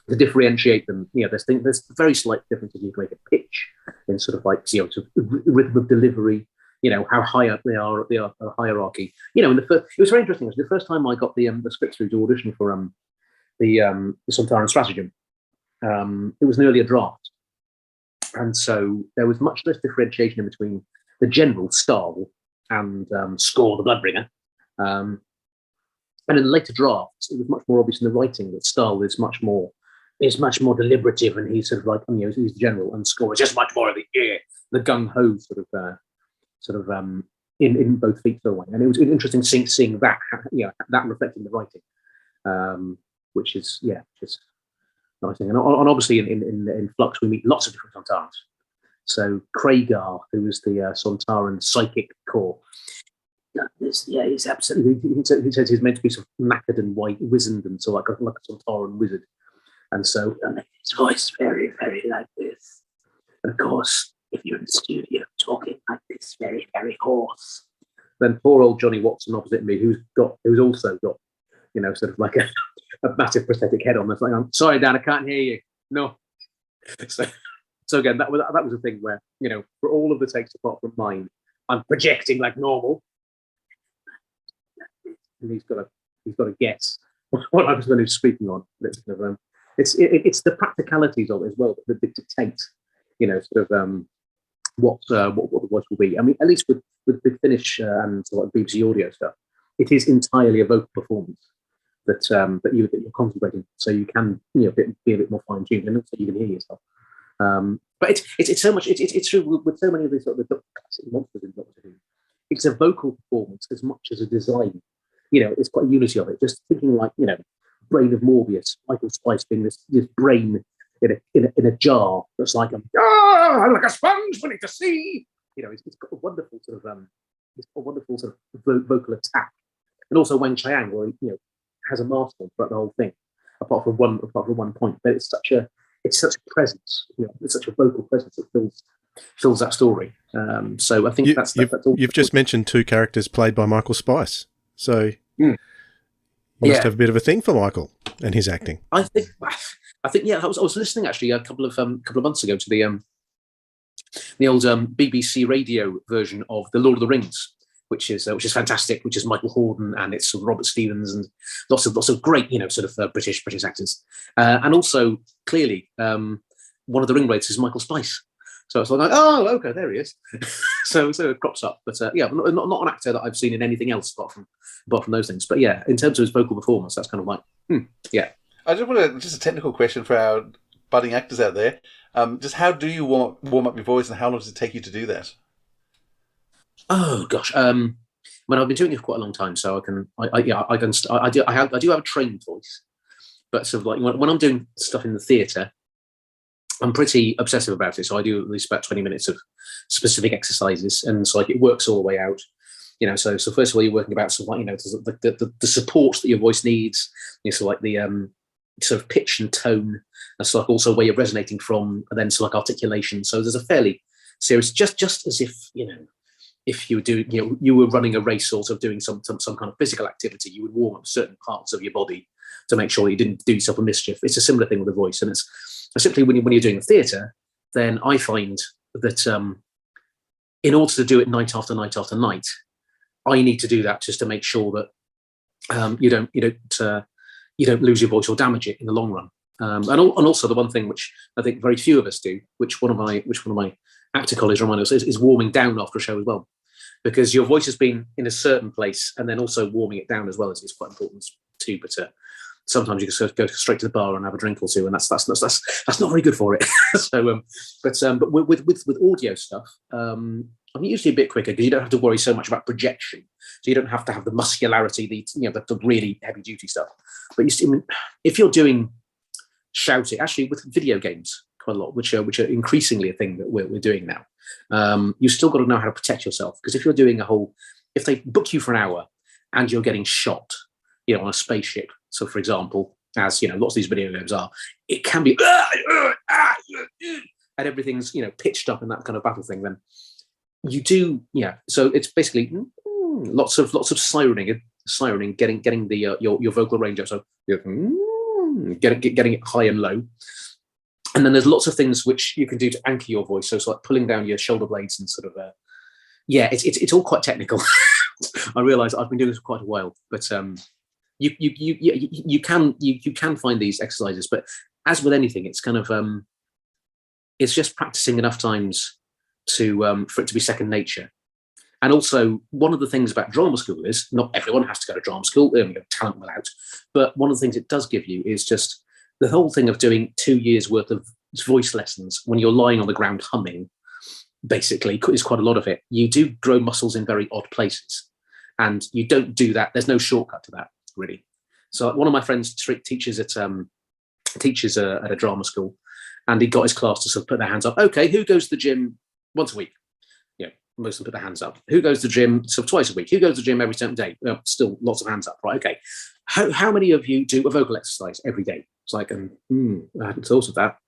Speaker 11: to differentiate them, you know, there's very slight differences you can make a pitch in sort of like, you know, sort of rhythm of delivery, you know, how high up they are the hierarchy. You know, it was very interesting. It was the first time I got the script through to audition for the Sontaran Stratagem. It was an earlier draft, and so there was much less differentiation in between the general Starl and Score the Bloodbringer. And in later drafts, it was much more obvious in the writing that Starl is much more deliberative, and he's sort of like, you know, he's the general, and Score is just much more of the gung ho sort of in both feet of the way. And it was interesting seeing that, you know, that reflected in the writing, which is just. And obviously in Flux we meet lots of different Sontarans. So Craigar, who was the Sontaran psychic core, he's absolutely. He says he's meant to be sort of knackered and white, wizened, and so like a Sontaran wizard. And so his voice very, very like this. And of course, if you're in the studio talking like this, very, very hoarse, then poor old Johnny Watson opposite me, who's also got, you know, sort of like a massive prosthetic head on. That's like, I'm sorry, Dan, I can't hear you. No. So again, that was a thing where, you know, for all of the takes apart from mine, I'm projecting like normal, and he's got to guess what I was going to be speaking on. It's the practicalities of it as well that dictate, you know, sort of what the voice will be. I mean, at least with Big Finish and sort of BBC audio stuff, it is entirely a vocal performance that you're concentrating, so you can, you know, be a bit more fine tuned, and also you can hear yourself. But it's so much. It's true with so many of these sort of classic monsters in Doctor Who. It's a vocal performance as much as a design. You know, it's quite a unity of it. Just thinking like, you know, Brain of Morbius, Michael Spice being this brain in a jar that's like I'm like a sponge willing to see. You know, it's got a wonderful sort of vocal attack, and also Wang Chiang, where he, you know, has a mask on throughout the whole thing, apart from one point. But it's such a presence, you know, it's such a vocal presence that fills that story. So I think that's all.
Speaker 2: You've just mentioned two characters played by Michael Spice, so you must have a bit of a thing for Michael and his acting.
Speaker 11: I think yeah. I was listening actually a couple of months ago to the old BBC radio version of The Lord of the Rings, which is fantastic, which is Michael Hordern, and it's Robert Stevens and lots of great, you know, sort of British actors, and also clearly one of the ringleaders is Michael Spice. So it's like, oh, okay, there he is. so it crops up, but yeah, not an actor that I've seen in anything else apart from those things. But yeah, in terms of his vocal performance, that's kind of like, yeah.
Speaker 3: I just want just a technical question for our budding actors out there. Just how do you warm up your voice, and how long does it take you to do that?
Speaker 11: Oh gosh, I've been doing it for quite a long time, so I do have a trained voice, but sort of like when I'm doing stuff in the theatre, I'm pretty obsessive about it. So I do at least about 20 minutes of specific exercises, and so like it works all the way out. You know, so first of all, you're working about sort of like, you know, the support that your voice needs. You know, so like the sort of pitch and tone, and so like also where you're resonating from, and then so like articulation. So there's a fairly serious, just as if, you know, if you were doing, you were running a race or sort of doing some kind of physical activity, you would warm up certain parts of your body to make sure you didn't do yourself a mischief. It's a similar thing with a voice, and it's simply when you're doing theatre, then I find that in order to do it night after night after night, I need to do that just to make sure that you don't lose your voice or damage it in the long run. And also the one thing which I think very few of us do, which one of my actor colleagues remind us, is warming down after a show as well, because your voice has been in a certain place, and then also warming it down as well is quite important too. But sometimes you can sort of go straight to the bar and have a drink or two, and that's not very good for it. But with audio stuff, I'm usually a bit quicker because you don't have to worry so much about projection, so you don't have to have the muscularity, the really heavy duty stuff. But if you're doing shouting, actually with video games quite a lot, which are increasingly a thing that we're doing now, you still got to know how to protect yourself, because if you're doing if they book you for an hour and you're getting shot, on a spaceship, so for example, as lots of these video games are, it can be and everything's pitched up in that kind of battle thing. Then you do, so it's basically lots of sirening, getting the your vocal range up, so getting it high and low. And then there's lots of things which you can do to anchor your voice. So it's like pulling down your shoulder blades and sort of, it's all quite technical. I realise I've been doing this for quite a while, but you can find these exercises. But as with anything, it's kind of it's just practicing enough times to for it to be second nature. And also, one of the things about drama school is not everyone has to go to drama school. Talent will out, but one of the things it does give you is just the whole thing of doing 2 years worth of voice lessons when you're lying on the ground humming, basically, is quite a lot of it. You do grow muscles in very odd places, and you don't do that. There's no shortcut to that, really. So one of my friends teaches at a drama school, and he got his class to sort of put their hands up. Okay, who goes to the gym once a week? Most of them put their hands up. Who goes to the gym sort of twice a week? Who goes to the gym every certain day? Still lots of hands up, right? Okay. How many of you do a vocal exercise every day? It's like, I hadn't thought of that,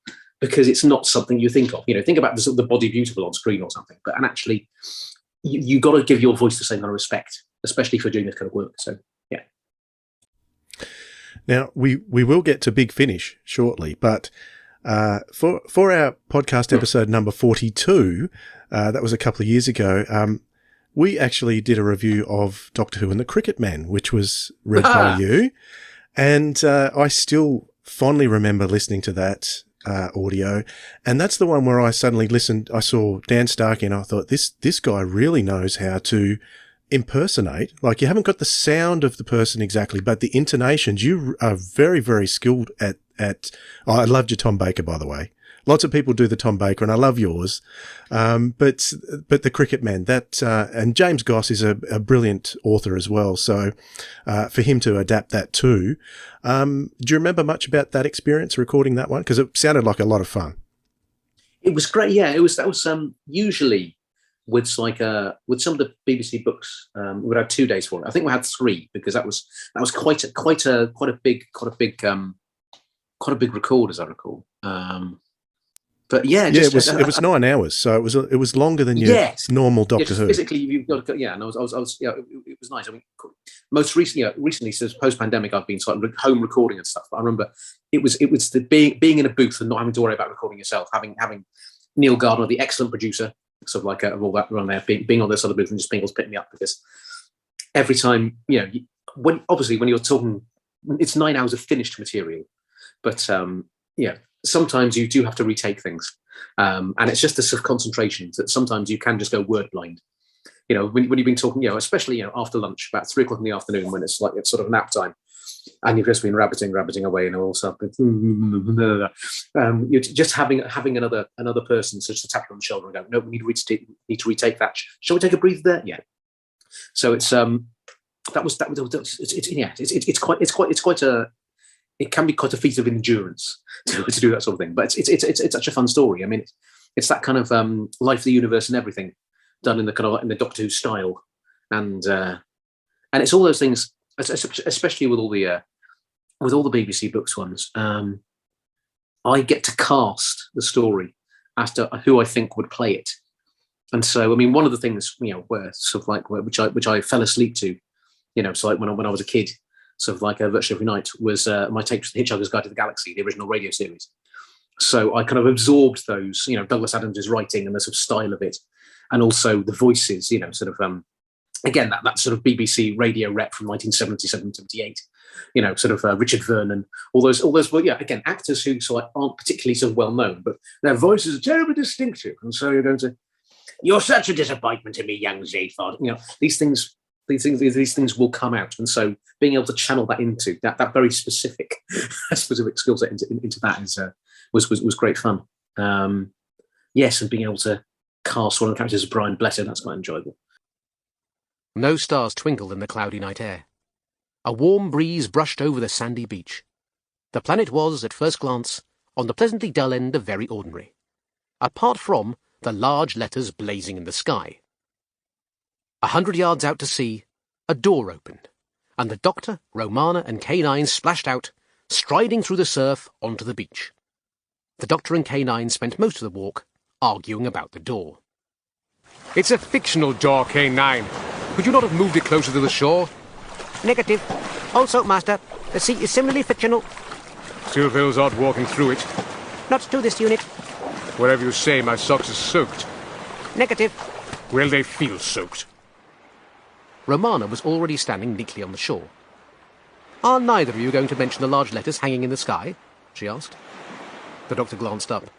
Speaker 11: because it's not something you think of. Think about the Body Beautiful on screen or something. But actually, you got to give your voice the same kind of respect, especially for doing this kind of work. So, yeah.
Speaker 2: Now, we will get to Big Finish shortly, but for our podcast episode number 42, that was a couple of years ago, we actually did a review of Doctor Who and the Cricket Man, which was read by you. And I still fondly remember listening to that audio. And that's the one where I suddenly listened. I saw Dan Starkey and I thought, this guy really knows how to impersonate. Like, you haven't got the sound of the person exactly, but the intonations, you are very, very skilled at I loved your Tom Baker, by the way. Lots of people do the Tom Baker, and I love yours. But the Cricket Man, and James Goss is a brilliant author as well. So, for him to adapt that too, do you remember much about that experience recording that one? Because it sounded like a lot of fun.
Speaker 11: It was great. Yeah, that was usually with some of the BBC books. We would have 2 days for it. I think we had 3, because that was quite a big record, as I recall. But yeah,
Speaker 2: it was 9 hours, so it was longer than your normal Doctor Who.
Speaker 11: Physically, you've got to, and I was it was nice. I mean, most recently, since post-pandemic, I've been sort of home recording and stuff. But I remember it was the being in a booth and not having to worry about recording yourself, having Neil Gardner, the excellent producer, sort of like of all that run there, being on this other booth and just being able to pick me up, because every time when you're talking, it's 9 hours of finished material, but sometimes you do have to retake things, and it's just a sort of concentration that sometimes you can just go word blind. When you've been talking, especially after lunch, about 3 o'clock in the afternoon, when it's sort of nap time, and you've just been rabbiting away, and all stuff. You're just having another person just to tap you on the shoulder and go, no, we need to retake that. Shall we take a breather there? Yeah. So it's it can be quite a feat of endurance to do that sort of thing. But it's such a fun story. I mean, it's that kind of life, the universe, and everything done in the Doctor Who style, and it's all those things, especially with all the BBC books ones. I get to cast the story as to who I think would play it, And so, I mean, one of the things, where sort of like which I fell asleep to, so like when I was a kid, sort of like virtually every night, was my take to the Hitchhiker's Guide to the Galaxy, the original radio series. So I kind of absorbed those, Douglas Adams' writing and the sort of style of it, and also the voices, sort of again that sort of BBC radio rep from 1977, 78. Sort of Richard Vernon, all those, well, yeah, again, actors who sort of aren't particularly sort of well known, but their voices are terribly distinctive, and so you're going to. You're such a disappointment to me, young Zaphod. These things will come out, and so being able to channel that into that very specific skill set into that was great fun. Yes, and being able to cast one of the characters as Brian Bletter, that's quite enjoyable.
Speaker 8: No stars twinkled in the cloudy night air. A warm breeze brushed over the sandy beach. The planet was, at first glance, on the pleasantly dull end of very ordinary, apart from the large letters blazing in the sky. 100 yards out to sea, a door opened, and the Doctor, Romana and K9 splashed out, striding through the surf onto the beach. The Doctor and K9 spent most of the walk arguing about the door.
Speaker 12: It's a fictional door, K9. Could you not have moved it closer to the shore?
Speaker 13: Negative. Also, Master, the sea is similarly fictional.
Speaker 12: Still feels odd walking through it.
Speaker 13: Not to this unit.
Speaker 12: Whatever you say, my socks are soaked.
Speaker 13: Negative.
Speaker 12: Well, they feel soaked.
Speaker 8: Romana was already standing neatly on the shore. Are neither of you going to mention the large letters hanging in the sky? She asked. The Doctor glanced up.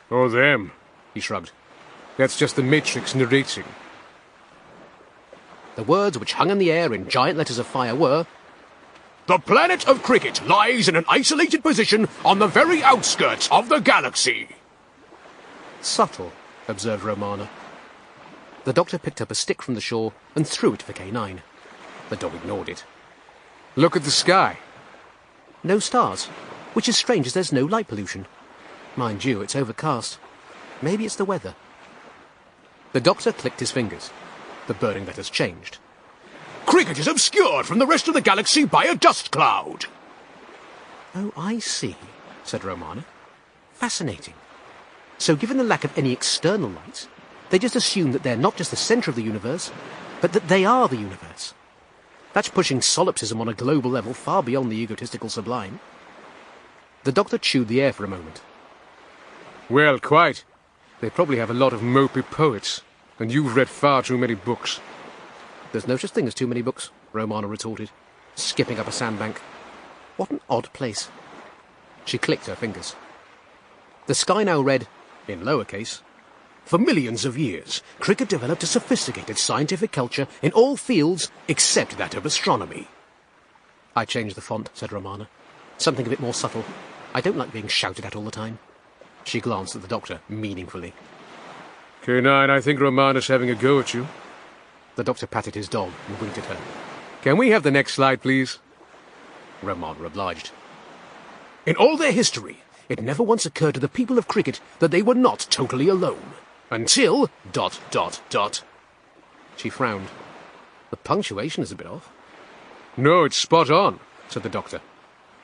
Speaker 12: Oh, them,
Speaker 8: he shrugged.
Speaker 12: That's just the Matrix narrating.
Speaker 8: The words which hung in the air in giant letters of fire were,
Speaker 12: "The planet of Cricket lies in an isolated position on the very outskirts of the galaxy."
Speaker 8: Subtle, observed Romana. The Doctor picked up a stick from the shore and threw it for K9. The dog ignored it.
Speaker 12: Look at the sky.
Speaker 8: No stars, which is strange as there's no light pollution. Mind you, it's overcast. Maybe it's the weather. The Doctor clicked his fingers. The burning letters changed.
Speaker 12: Cricket is obscured from the rest of the galaxy by a dust cloud.
Speaker 8: Oh, I see, said Romana. Fascinating. So given the lack of any external light, they just assume that they're not just the centre of the universe, but that they are the universe. That's pushing solipsism on a global level far beyond the egotistical sublime. The Doctor chewed the air for a moment.
Speaker 12: Well, quite. They probably have a lot of mopey poets, and you've read far too many books.
Speaker 8: There's no such thing as too many books, Romana retorted, skipping up a sandbank. What an odd place. She clicked her fingers. The sky now read, in lowercase, "For millions of years, cricket developed a sophisticated scientific culture in all fields except that of astronomy." I changed the font, said Romana. Something a bit more subtle. I don't like being shouted at all the time. She glanced at the Doctor meaningfully.
Speaker 12: K9, I think Romana's having a go at you.
Speaker 8: The Doctor patted his dog and winked at her.
Speaker 12: Can we have the next slide, please?
Speaker 8: Romana obliged. In all their history, it never once occurred to the people of cricket that they were not totally alone. Until... ... She frowned. The punctuation is a bit off.
Speaker 12: No, it's spot on, said the Doctor.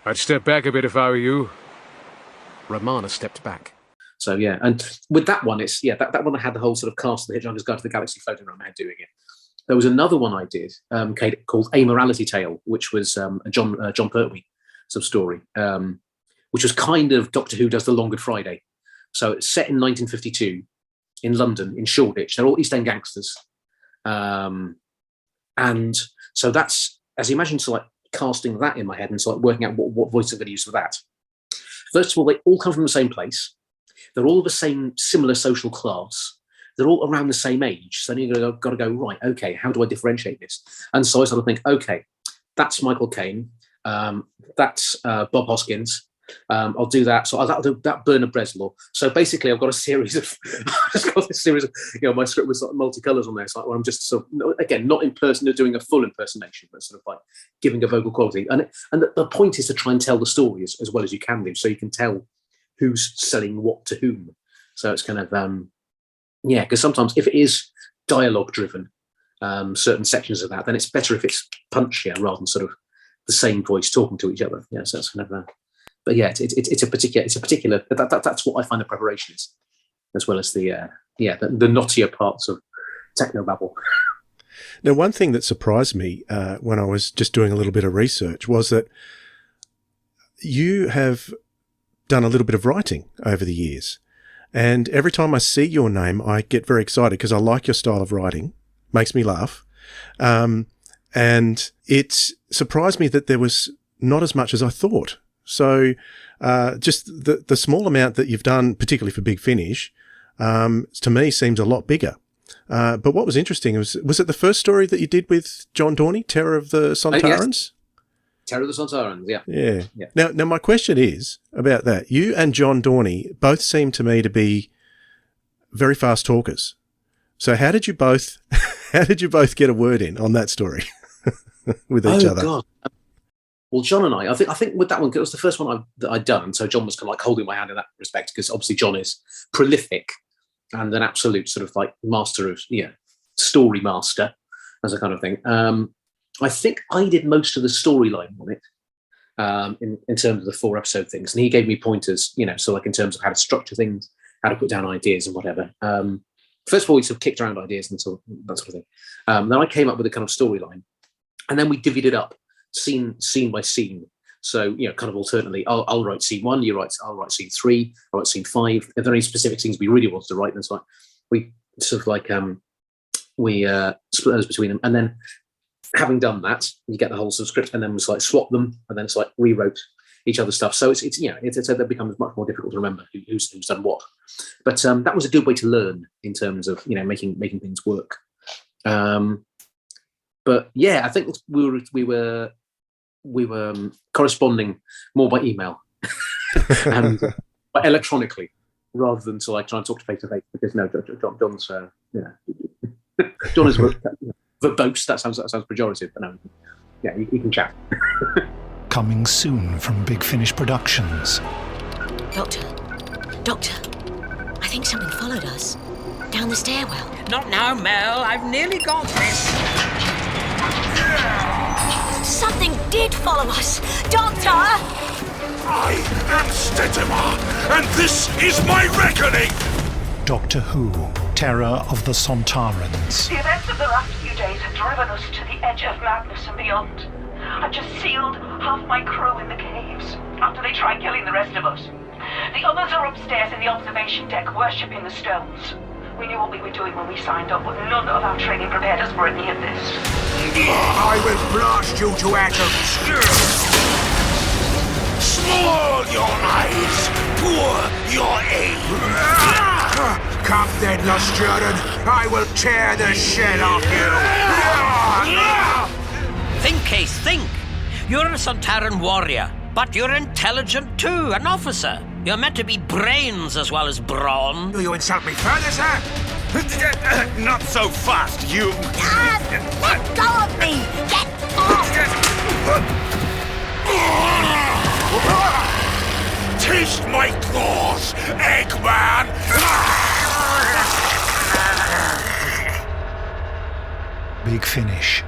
Speaker 12: I'd step back a bit if I were you.
Speaker 8: Romana stepped back.
Speaker 11: So, yeah, and with that one, it's, yeah, that one I had the whole sort of cast of the Hitchhiker's Guide to the Galaxy floating around my head doing it. There was another one I did called A Morality Tale, which was a John Pertwee sort of story, which was kind of Doctor Who does the Long Good Friday. So it's set in 1952 in London, in Shoreditch. They're all East End gangsters. And so that's, as you imagine, so like casting that in my head and so like working out what voice I'm going to use for that. First of all, they all come from the same place. They're all of the same similar social class. They're all around the same age. So then you've got to go, right, okay, how do I differentiate this? And so I sort of think, okay, that's Michael Caine. That's Bob Hoskins. I'll do that. So I'll do that Bernard Bresslaw. So basically, I've got a series of, my script was sort of multicolours on there. So I'm just sort of, again, not in person, doing a full impersonation, but sort of like giving a vocal quality. And the point is to try and tell the story as well as you can do, so you can tell who's selling what to whom. So it's kind of, because sometimes if it is dialogue driven, certain sections of that, then it's better if it's punchier rather than sort of the same voice talking to each other. Yeah, so that's kind of but yeah, it's a particular. That's what I find the preparation is, as well as the the knottier parts of technobabble.
Speaker 2: Now, one thing that surprised me when I was just doing a little bit of research was that you have done a little bit of writing over the years. And every time I see your name, I get very excited because I like your style of writing. Makes me laugh. And it surprised me that there was not as much as I thought. So just the small amount that you've done, particularly for Big Finish, to me seems a lot bigger. But what was interesting was it the first story that you did with John Dorney, Terror of the Sontarans?
Speaker 11: Yes. Terror of the Sontarans, yeah.
Speaker 2: Yeah. Now my question is about that. You and John Dorney both seem to me to be very fast talkers. So how did you both get a word in on that story with each other?
Speaker 11: Oh, God. Well, John and I think with that one, it was the first one that I'd done. So John was kind of like holding my hand in that respect, because obviously John is prolific and an absolute sort of like master of, story master as a kind of thing. I think I did most of the storyline on it in terms of the 4-episode things. And he gave me pointers, so like in terms of how to structure things, how to put down ideas and whatever. First of all, we sort of kicked around ideas and that sort of thing. Then I came up with a kind of storyline. And then we divvied it up scene by scene. So, kind of alternately, I'll write scene 1, I'll write scene 3, I'll write scene 5. If there are any specific things we really wanted to write, then it's like we sort of like we split those between them. And then having done that, you get the whole sort of script, and then it's like swap them, and then it's like rewrote each other's stuff. So it's that becomes much more difficult to remember who's done what. But that was a good way to learn in terms of making things work. But yeah, I think we were corresponding more by email and electronically rather than to like try and talk face to face, because John's John is verbose. That sounds pejorative, but no, you can chat.
Speaker 14: Coming soon from Big Finish Productions.
Speaker 4: Doctor, I think something followed us down the stairwell.
Speaker 7: Not now, Mel. I've nearly got this.
Speaker 4: Something did follow us. Doctor!
Speaker 15: I am Stetima, and this is my reckoning!
Speaker 14: Doctor Who, Terror of the Sontarans.
Speaker 16: The events of the last few days have driven us to the edge of madness and beyond. I've just sealed half my crew in the caves after they tried killing the rest of us. The others are upstairs in the observation deck worshipping the stones. We knew what we were doing when we signed up, but none of our training prepared us for any of this.
Speaker 15: I will blast you to atoms! Small your eyes, poor your aim! Come then, Lusturdan, I will tear the shell off you!
Speaker 7: Think, Case, think! You're a Sontaran warrior, but you're intelligent too, an officer. You're meant to be brains as well as brawn.
Speaker 15: Do you insult me further, sir? Not so fast, you...
Speaker 4: Let go of me! Get off!
Speaker 15: Taste my claws, Eggman!
Speaker 14: Big Finish.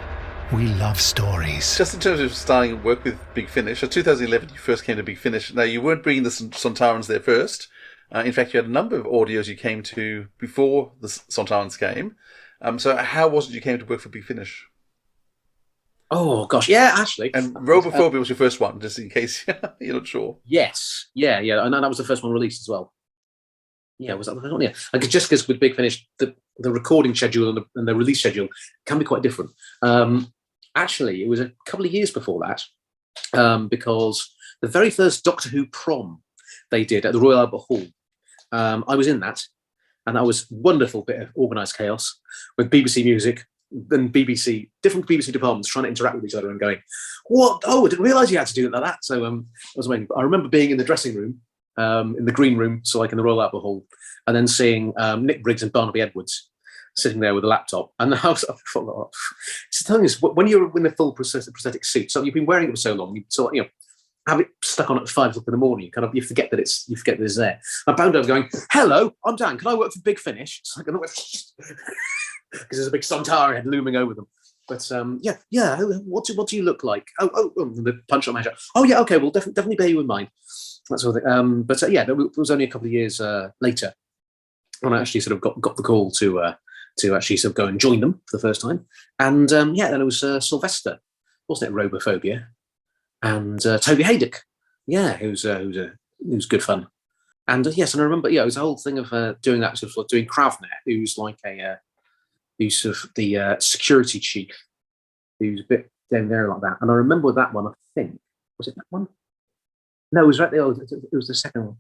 Speaker 14: We love stories.
Speaker 3: Just in terms of starting work with Big Finish, so 2011 you first came to Big Finish. Now, you weren't bringing the Sontarans there first. In fact, you had a number of audios you came to before the Sontarans came. So how was it you came to work for Big Finish?
Speaker 11: Oh, gosh. Yeah, actually.
Speaker 3: And Robophobia was your first one, just in case you're not sure.
Speaker 11: Yes. Yeah. And that was the first one released as well. Yeah, was that the first one? Yeah. Just because with Big Finish, the recording schedule and the release schedule can be quite different. Actually, it was a couple of years before that, because the very first Doctor Who prom they did at the Royal Albert Hall, I was in that, and that was a wonderful bit of organised chaos with BBC Music and different BBC departments trying to interact with each other and going, "What? Oh, I didn't realise you had to do it like that." So it was amazing. I remember being in the dressing room, in the green room, so like in the Royal Albert Hall, and then seeing Nick Briggs and Barnaby Edwards sitting there with a laptop. And I thought, it's the thing is, when you're in a full prosthetic suit, so you've been wearing it for so long, you sort of, have it stuck on at 5 o'clock in the morning. You forget that it's there. I bound over going, "Hello, I'm Dan. Can I work for Big Finish?" It's like, because there's a big Sontar head looming over them. But what do you look like? Oh, the punch on my head. Oh yeah, okay, we'll definitely bear you in mind. That sort of thing. It was only a couple of years later when I actually sort of got the call to actually sort of go and join them for the first time. And then it was Sylvester, wasn't it? Robophobia, and Toby Haydock, who's good fun. And yes, and I remember, it was a whole thing of doing that sort of doing Kravnet, who's like who's sort of the security chief, who's a bit down there like that. And I remember that one. I think was it that one? No, it was right there. It was the second one.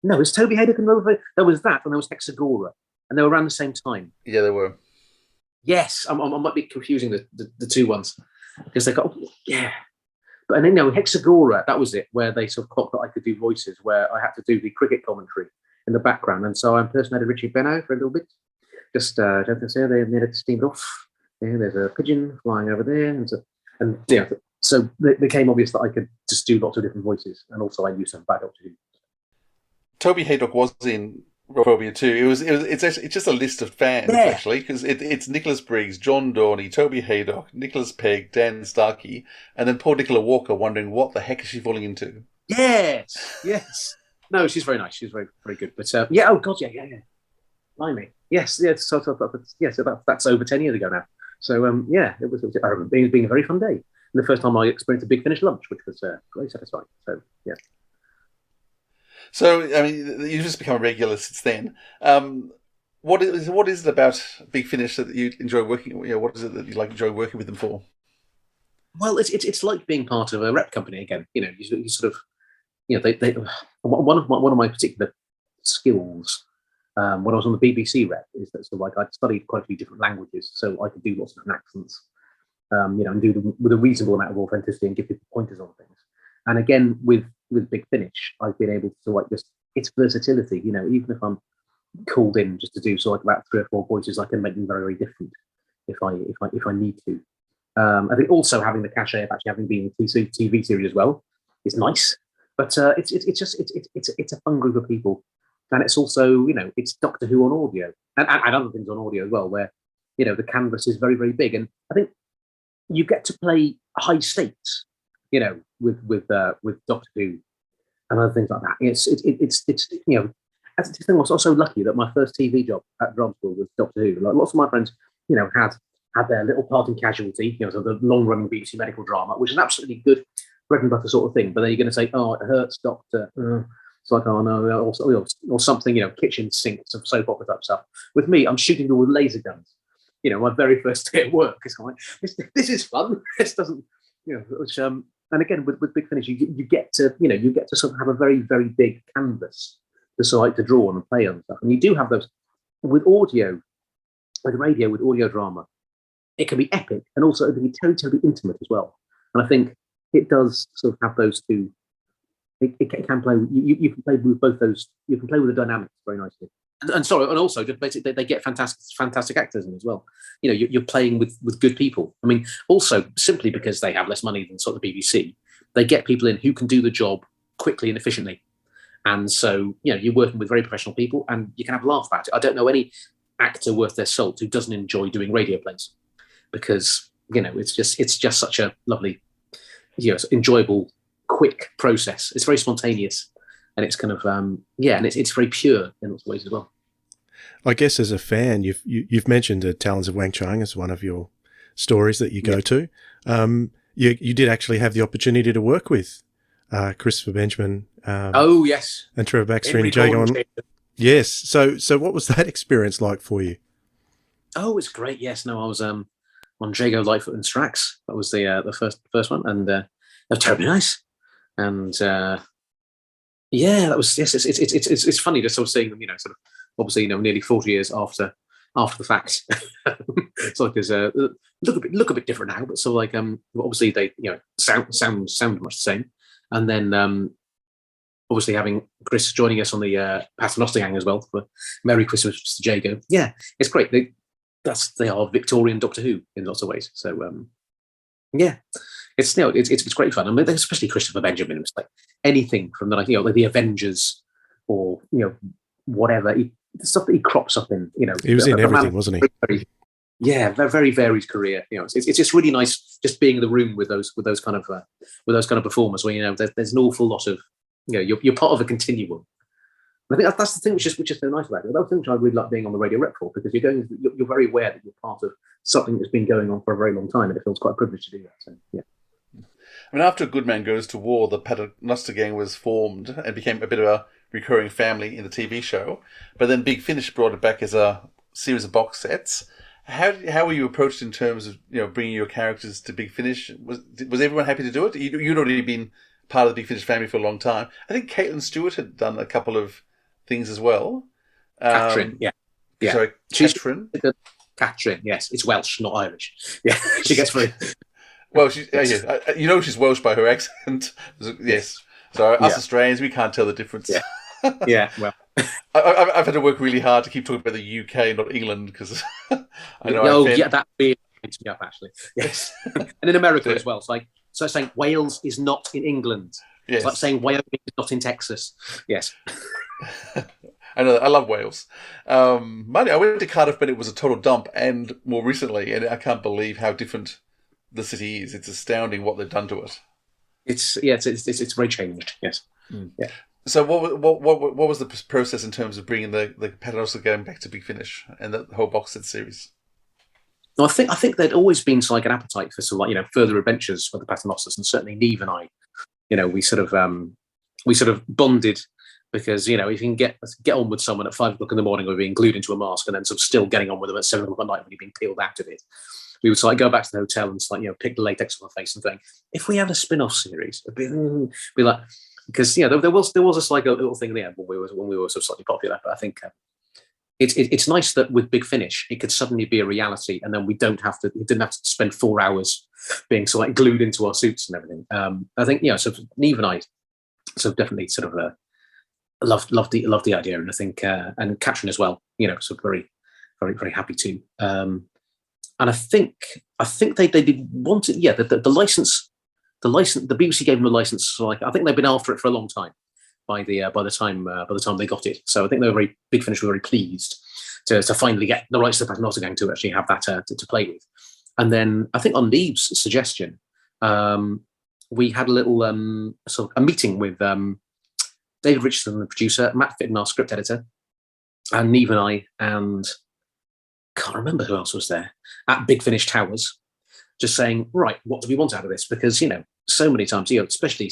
Speaker 11: No, it was Toby Haydock and Robophobia. There was that, and there was Hexagora, and they were around the same time.
Speaker 3: Yeah, they were.
Speaker 11: Yes, I might be confusing the two ones because they got But and then Hexagora, that was it, where they sort of clocked that I could do voices, where I had to do the cricket commentary in the background, and so I impersonated Richie Benno for a little bit. Just don't say they made it steamed off. Yeah, there's a pigeon flying over there, so it became obvious that I could just do lots of different voices, and also I knew some bad Doctor Who.
Speaker 3: Toby Haydock was in Robophobia too. It's just a list of fans actually, because it's Nicholas Briggs, John Dorney, Toby Haydock, Nicholas Pegg, Dan Starkey, and then poor Nicola Walker wondering what the heck is she falling into.
Speaker 11: Yes. No, she's very nice. She's very, very good. But oh god, yeah. Blimey. Yes. So that's over 10 years ago now. So it was. I remember it being a very fun day. And the first time I experienced a Big Finish lunch, which was very satisfying. So yeah.
Speaker 3: So, I mean, you've just become a regular since then. What is it about Big Finish that you enjoy working? What is it that you enjoy working with them for?
Speaker 11: Well, it's like being part of a rep company again. You sort of, they one of my particular skills when I was on the BBC rep is that sort of I'd studied quite a few different languages, so I could do lots of different accents, and do them with a reasonable amount of authenticity and give people pointers on things. And again, with Big Finish, I've been able to it's versatility. Even if I'm called in just to do about 3 or 4 voices, I can make them very, very different if I need to. I think also having the cachet of actually having been in a TV series as well is nice. But it's a fun group of people, and it's also it's Doctor Who on audio and other things on audio as well, where the canvas is very, very big, and I think you get to play high stakes. With Doctor Who and other things like that. It's I was also lucky that my first TV job at drama school was Doctor Who. Lots of my friends, had their little part in Casualty, so the long-running BBC medical drama, which is an absolutely good bread and butter sort of thing. But then you're going to say, "Oh, it hurts, Doctor." It's like, "Oh no," or something, kitchen sinks of soap opera type stuff. With me, I'm shooting them with laser guns. My very first day at work. It's like this is fun. This doesn't, which and again, with Big Finish, you get to sort of have a very, very big canvas to draw on and play on stuff. And you do have those with audio, with radio, with audio drama. It can be epic, and also it can be terribly, terribly intimate as well. And I think it does sort of have those two. It can play. You can play with both those. You can play with the dynamics very nicely. And also just basically they get fantastic actors in as well. You're playing with good people. I mean, also simply because they have less money than sort of the BBC, they get people in who can do the job quickly and efficiently. And so you're working with very professional people, and you can have a laugh about it. I don't know any actor worth their salt who doesn't enjoy doing radio plays, because it's just such a lovely, enjoyable, quick process. It's very spontaneous. And it's kind of and it's very pure in lots of ways as well.
Speaker 2: I guess as a fan, you've mentioned the Talons of Wang Chung as one of your stories that you go to. You did actually have the opportunity to work with Christopher Benjamin.
Speaker 11: Yes,
Speaker 2: and Trevor Baxter and Jago. Yes. So what was that experience like for you?
Speaker 11: Oh, it's great. Yes. No, I was on Jago, Lightfoot, and Strax. That was the first one, and that was terribly nice. And that was it's funny just sort of seeing them, sort of obviously nearly 40 years after the fact. It's like there's look a bit different now, but sort of obviously they sound much the same. And then obviously having Chris joining us on the Paternoster Gang as well for Merry Christmas to Jago. Yeah, it's great. They are Victorian Doctor Who in lots of ways. So it's great fun. I mean, especially Christopher Benjamin. It's like anything from like the Avengers or whatever the stuff that he crops up in.
Speaker 2: He was in everything, wasn't he?
Speaker 11: Very, very varied career. It's just really nice just being in the room with those kind of performers where there's an awful lot of you're part of a continuum. I think that's the thing which is so nice about it. That's the thing which I really like being on the Radio Rep for, because you're very aware that you're part of something that's been going on for a very long time, and it feels quite a privilege to do that. So yeah.
Speaker 3: I mean, after A Good Man Goes to War, the Paternoster Gang was formed and became a bit of a recurring family in the TV show. But then Big Finish brought it back as a series of box sets. How were you approached in terms of bringing your characters to Big Finish? Was everyone happy to do it? You'd already been part of the Big Finish family for a long time. I think Caitlin Stewart had done a couple of things as well.
Speaker 11: Catherine, yeah.
Speaker 3: Sorry, Catherine.
Speaker 11: Catherine, yes, it's Welsh, not Irish. Yeah, she gets very.
Speaker 3: Well, she's she's Welsh by her accent. Yes. So us Australians, we can't tell the difference.
Speaker 11: Yeah. Yeah. Well,
Speaker 3: I've had to work really hard to keep talking about the UK, not England, because I know.
Speaker 11: That really makes me up actually. Yes, and in America as well. It's like saying Wales is not in England. Yes. It's like saying Wyoming is not in Texas. Yes.
Speaker 3: I know. I love Wales. Mind you, I went to Cardiff, but it was a total dump, and more recently, and I can't believe how different the city is. It's astounding what they've done to it.
Speaker 11: It's very changed. Yes.
Speaker 3: Mm. Yeah. So what was the process in terms of bringing the Paternoster Gang back to Big Finish and the whole box set series?
Speaker 11: Well, I think there'd always been an appetite for further adventures for the Paternosters, and certainly Neve and I, we sort of bonded. Because, if you can get on with someone at 5 o'clock in the morning or being glued into a mask and then sort of still getting on with them at 7 o'clock at night when you've been peeled out of it, we would go back to the hotel and pick the latex off our face and think, if we had a spin-off series, it'd be like, because, there was a little thing there when we were sort of slightly popular. But I think it's nice that with Big Finish, it could suddenly be a reality, and then we didn't have to spend 4 hours being glued into our suits and everything. I think, sort of Neve and I definitely loved the idea, and I think and Catherine as well, very, very, very happy too. And I think they did want it. Yeah, the license, the BBC gave them a license. So I think they've been after it for a long time. By the time they got it, so I think they were Big Finish were very pleased to finally get the rights to the Paternoster Gang to actually have that to play with. And then I think on Neve's suggestion, we had a little a meeting with David Richardson, the producer, Matt Fitton, our script editor, and Neve and I, and can't remember who else was there, at Big Finish Towers, just saying, right, what do we want out of this? Because, so many times, especially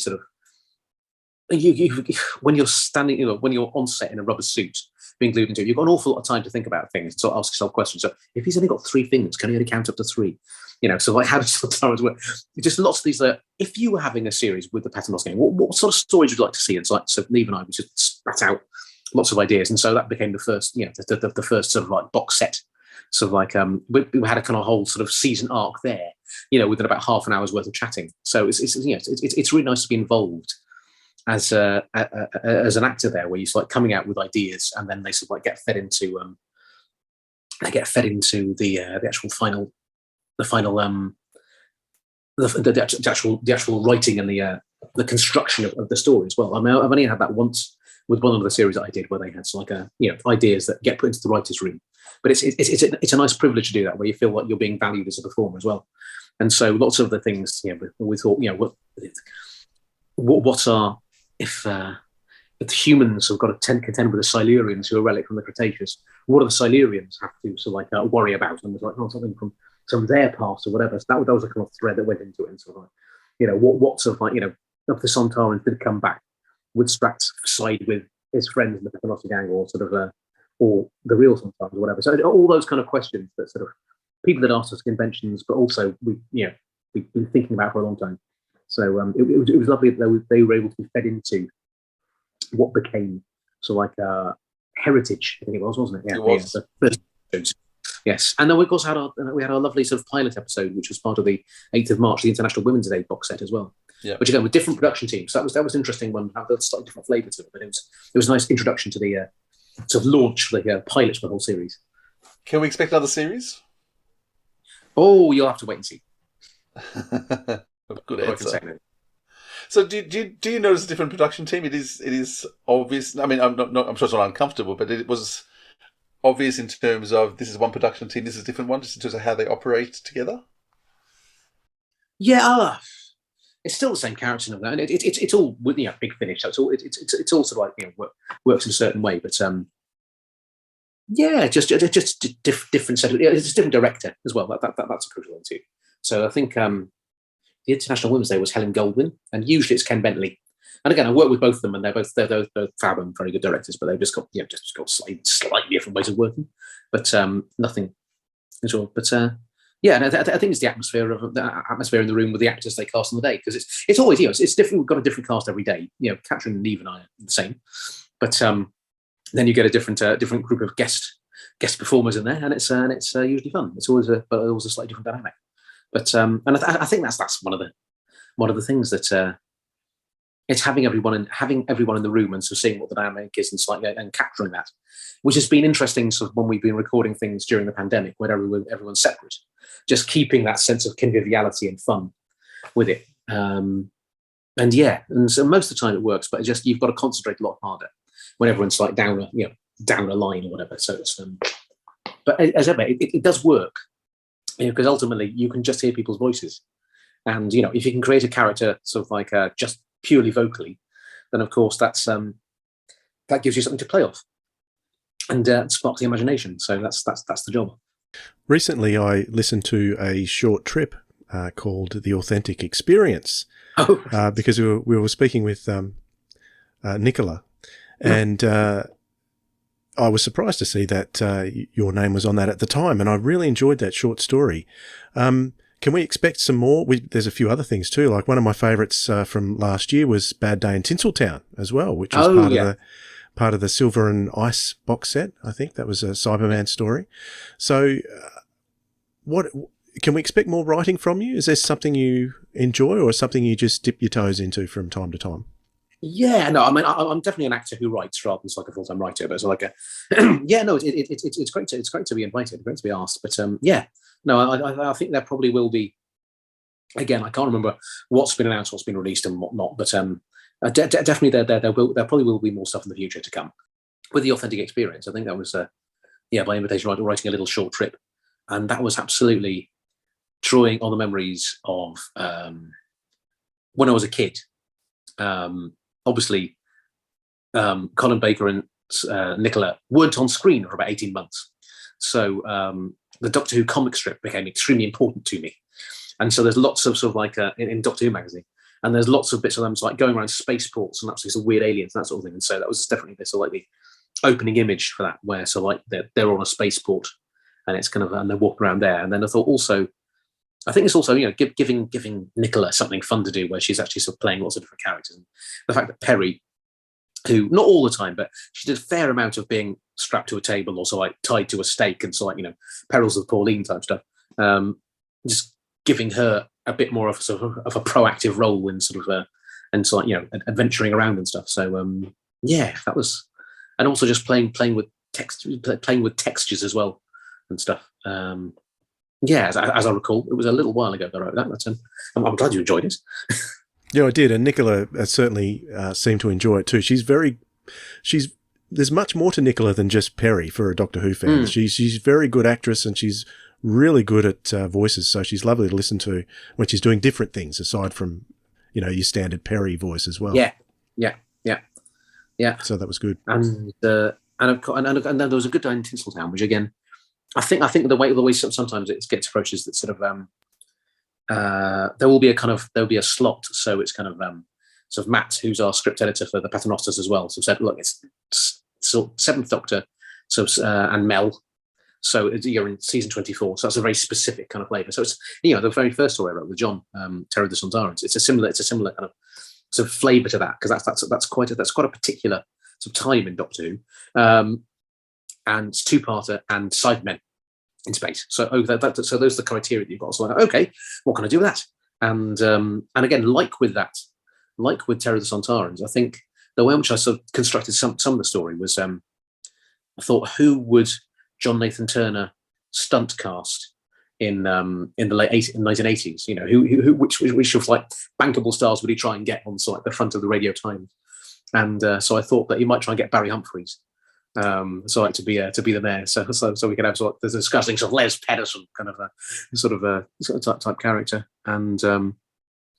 Speaker 11: when you're standing, when you're on set in a rubber suit, being glued into it, you've got an awful lot of time to think about things, to ask yourself questions. So if he's only got 3 fingers, can he only count up to 3? So how does Sontarans work? Just lots of these. If you were having a series with the Paternoster Gang, what sort of stories would you like to see? And so Neve and I, we just spat out lots of ideas, and so that became the first, the first sort of box set. We had a kind of whole sort of season arc there, within about half an hour's worth of chatting. So it's really nice to be involved as an actor there, where you're coming out with ideas, and then they sort of get fed into the actual final. The actual writing and the construction of the story as well. I mean, I've only had that once with one of the series that I did, where they had ideas that get put into the writers' room. But it's a nice privilege to do that, where you feel like you're being valued as a performer as well. And so lots of the things, we thought, what are if the humans have got to contend with the Silurians, who are relic from the Cretaceous? What do the Silurians have to worry about? And it was something from their past or whatever. So that was a kind of thread that went into it. And what sort of if the Sontarans did come back, would Strax side with his friends in the Paternoster Gang, or or the real Sontarans or whatever? So all those kind of questions that people had asked us at conventions, but also we've been thinking about for a long time. So it was lovely that they were able to be fed into what became heritage. I think it was, wasn't it? Yeah,
Speaker 3: it was.
Speaker 11: Yeah, the first episodes. Yes, and then we also had our lovely sort of pilot episode, which was part of the 8th of March, the International Women's Day box set as well.
Speaker 3: Yeah.
Speaker 11: Which again with different production teams. So that was interesting one, had a slightly different flavour to it, but it was a nice introduction to the sort of launch, the pilot for the whole series.
Speaker 3: Can we expect another series?
Speaker 11: Oh, you'll have to wait and see.
Speaker 3: Good answer. So do you notice a different production team? It is obvious. I mean, I'm sure it's not uncomfortable, but it was obvious in terms of this is one production team, this is a different one, just in terms of how they operate together?
Speaker 11: Yeah, it's still the same character and it's all big finish. So it's all sort of like works in a certain way, but just different set. It's a different director as well. That's a crucial one too. So I think the International Women's Day was Helen Goldwyn, and usually it's Ken Bentley. And again, I work with both of them, and they're both fab and very good directors, but they've just got slightly different ways of working, but nothing at all. But and I think it's the atmosphere in the room with the actors they cast on the day, because it's always it's different. We've got a different cast every day. Catherine, Neve, and I are the same, but then you get a different group of guest performers in there, and it's usually fun. It's always a slightly different dynamic. But and I think that's one of the things that it's having everyone in the room and sort of seeing what the dynamic is and capturing that, which has been interesting. Sort of when we've been recording things during the pandemic, where everyone's separate, just keeping that sense of conviviality and fun with it. And so most of the time it works, but you've got to concentrate a lot harder when everyone's like down a line or whatever. So it's but as ever, it does work, because ultimately you can just hear people's voices, and if you can create a character sort of like just purely vocally, then of course that gives you something to play off and sparks the imagination. So that's the job. Recently, I listened to a short trip called The Authentic Experience, because we were speaking with Nicola, and I was surprised to see that your name was on that at the time, and I really enjoyed that short story. Can we expect some more? There's a few other things too. Like one of my favourites from last year was Bad Day in Tinseltown as well, which was part of the Silver and Ice box set. I think that was a Cyberman story. So, what can we expect more writing from you? Is there something you enjoy, or something you just dip your toes into from time to time? Yeah, no, I mean, I'm definitely an actor who writes rather than like a full-time writer. But it's like it's great to be invited, great to be asked. But no, I think there probably will be. Again, I can't remember what's been announced, what's been released, and what not. But definitely there probably will be more stuff in the future to come. With The Authentic Experience, I think that was by invitation, writing a little short trip, and that was absolutely drawing on the memories of when I was a kid. Obviously, Colin Baker and Nicola weren't on screen for about 18 months, so the Doctor Who comic strip became extremely important to me. And so there's lots of sort of like in Doctor Who magazine, and there's lots of bits of them like going around spaceports and absolutely some weird aliens and that sort of thing. And so that was definitely this sort of like the opening image for that, where so like they're on a spaceport, and it's kind of and they're walking around there. And then I thought also, I think it's also giving Nicola something fun to do, where she's actually sort of playing lots of different characters. And the fact that Perry, who not all the time, but she did a fair amount of being strapped to a table or so like tied to a stake and so like Perils of Pauline type stuff. Just giving her a bit more of a sort of a proactive role in sort of and so like adventuring around and stuff. So that was, and also just playing with textures as well and stuff. As I recall, it was a little while ago that I wrote that. But I'm glad you enjoyed it. Yeah, I did, and Nicola certainly seemed to enjoy it too. There's much more to Nicola than just Perry for a Doctor Who fan. She's a very good actress, and she's really good at voices. So she's lovely to listen to when she's doing different things aside from your standard Perry voice as well. Yeah. So that was good. And then there was a good day in Tinseltown, which again, I think the way sometimes it gets approached is that sort of there will be a slot, so it's kind of sort of Matt, who's our script editor for the Paternosters as well, so said, look, it's Seventh Doctor, so and Mel, so you're in season 24, so that's a very specific kind of flavour. So it's the very first story I wrote with John, Terror of the Sontarans. It's a similar kind of sort of flavour to that, because that's quite a particular sort of time in Doctor Who. And it's two-parter and Cybermen in space. So so those are the criteria that you've got. So like, okay, what can I do with that? And again, like with Terror of the Sontarans, I think the way in which I sort of constructed some of the story was I thought, who would John Nathan Turner stunt cast in the late 1980s? Which of like bankable stars would he try and get on sort of the front of the Radio Times? And so I thought that he might try and get Barry Humphries. So like to be the mayor, so we could have sort of the discussing sort of Les Pedersen kind of a sort of type character, and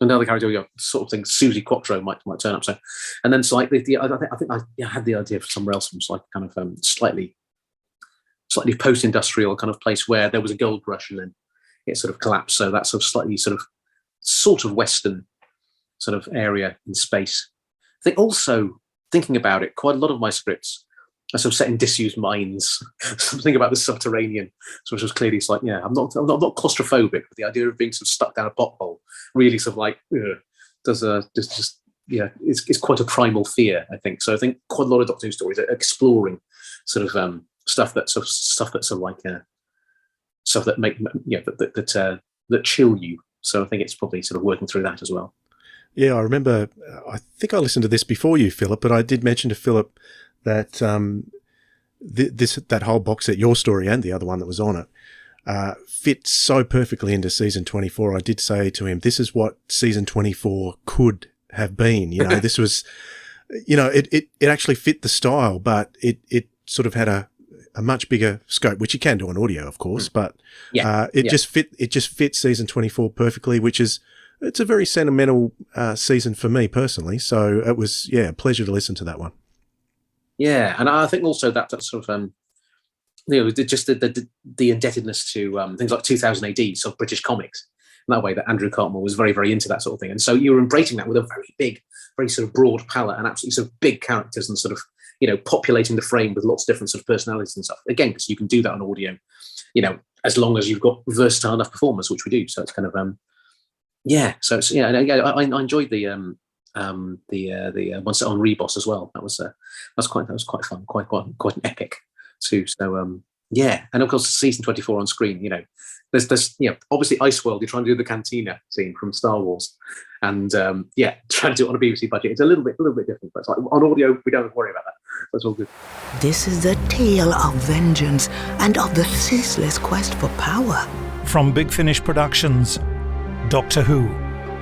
Speaker 11: Another character, sort of thing, Susie Quattro might turn up. So, and then so like I think I had the idea for somewhere else, from like kind of slightly post-industrial kind of place where there was a gold rush and then it sort of collapsed. So that's sort of Western sort of area in space. I think also thinking about it, quite a lot of my scripts are sort of set in disused mines. Something about the subterranean, which was clearly it's like, yeah, I'm not claustrophobic, but the idea of being sort of stuck down a pothole really sort of like it's quite a primal fear, I think. So I think quite a lot of Doctor Who stories are exploring sort of stuff that make that chill you. So I think it's probably sort of working through that as well.
Speaker 2: Yeah, I remember, I think I listened to this before you, Philip, but I did mention to Philip that that whole box set, your story and the other one that was on it, fit so perfectly into season 24. I did say to him, this is what season 24 could have been. This was, it actually fit the style, but it sort of had a much bigger scope, which you can do on audio, of course, but it just fit season 24 perfectly, it's a very sentimental season for me personally. So it was, a pleasure to listen to that one.
Speaker 11: Yeah, and I think also that sort of just the indebtedness to things like 2000 AD, so British comics, in that way that Andrew Cartmel was very, very into that sort of thing. And so you were embracing that with a very big, very sort of broad palette and absolutely sort of big characters and sort of, populating the frame with lots of different sort of personalities and stuff. Again, because you can do that on audio, as long as you've got versatile enough performers, which we do. So it's kind of, So it's, I enjoyed the one set on Reboss as well. That was quite fun, quite an epic too. So and of course season 24 on screen. There's obviously Iceworld. You're trying to do the cantina scene from Star Wars, and trying to do it on a BBC budget. It's a little bit different, but it's like on audio we don't have to worry about that. That's all good.
Speaker 17: This is a tale of vengeance and of the ceaseless quest for power.
Speaker 14: From Big Finish Productions, Doctor Who,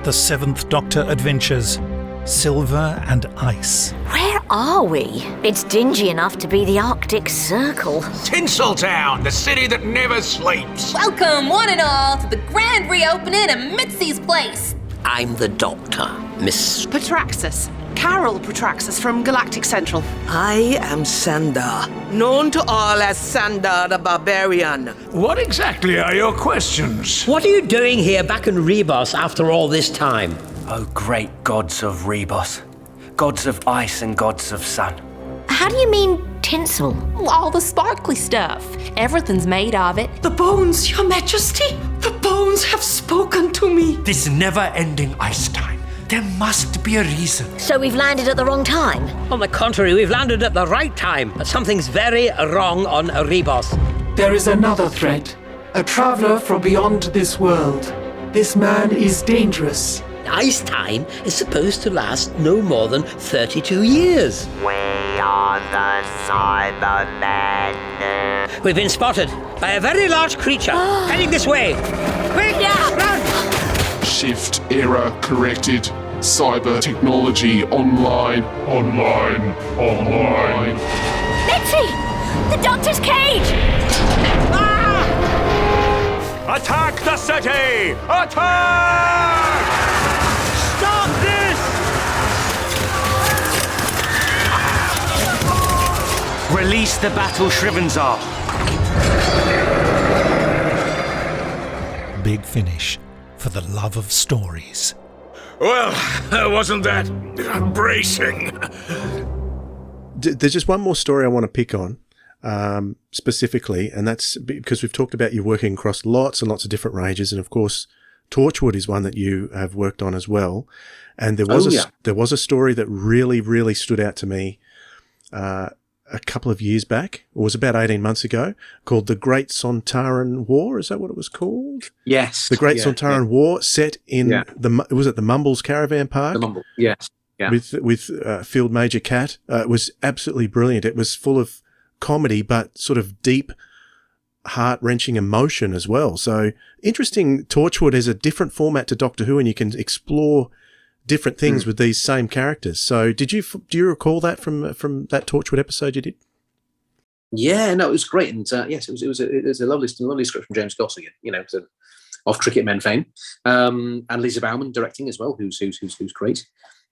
Speaker 14: The Seventh Doctor Adventures, Silver and Ice.
Speaker 4: Where are we? It's dingy enough to be the Arctic Circle.
Speaker 15: Tinseltown, the city that never sleeps.
Speaker 18: Welcome, one and all, to the grand reopening of Mitzi's place.
Speaker 7: I'm the Doctor, Miss
Speaker 18: Patraxis. Carol Patraxis from Galactic Central.
Speaker 17: I am Sandar, known to all as Sandar the Barbarian.
Speaker 15: What exactly are your questions?
Speaker 7: What are you doing here back in Rebos after all this time?
Speaker 19: Oh, great gods of Rebos. Gods of ice and gods of sun.
Speaker 4: How do you mean tinsel?
Speaker 18: All the sparkly stuff. Everything's made of it.
Speaker 20: The bones, Your Majesty. The bones have spoken to me.
Speaker 19: This never-ending ice time. There must be a reason.
Speaker 4: So we've landed at the wrong time?
Speaker 7: On the contrary, we've landed at the right time. But something's very wrong on Rebos.
Speaker 20: There is another threat. A traveler from beyond this world. This man is dangerous.
Speaker 7: Ice time is supposed to last no more than 32 years.
Speaker 21: We are the Cybermen.
Speaker 7: We've been spotted by a very large creature heading this way. Quick, run!
Speaker 22: Shift error corrected. Cyber technology online.
Speaker 4: Mitzi! The Doctor's cage!
Speaker 15: Attack the city! Attack! Stop this!
Speaker 19: Release the battle Shrivenzar.
Speaker 14: Big Finish, for the love of stories.
Speaker 15: Well, wasn't that bracing?
Speaker 2: There's just one more story I want to pick on specifically, and that's because we've talked about you working across lots and lots of different ranges, and of course Torchwood is one that you have worked on as well. And there was a story that really, really stood out to me a couple of years back, or was about 18 months ago, called The Great Sontaran War. Is that what it was called?
Speaker 11: Yes.
Speaker 2: The Great Sontaran War, set in the Mumbles Caravan Park?
Speaker 11: The Mumbles, yes. Yeah.
Speaker 2: With Field Major Cat. It was absolutely brilliant. It was full of comedy, but sort of deep, heart-wrenching emotion as well. So interesting. Torchwood is a different format to Doctor Who, and you can explore different things with these same characters. So do you recall that from that Torchwood episode you did?
Speaker 11: Yeah, no, it was great. And yes, it was a lovely script from James Goss again. You know, of Cricket Men fame, and Lisa Bauman directing as well, who's great.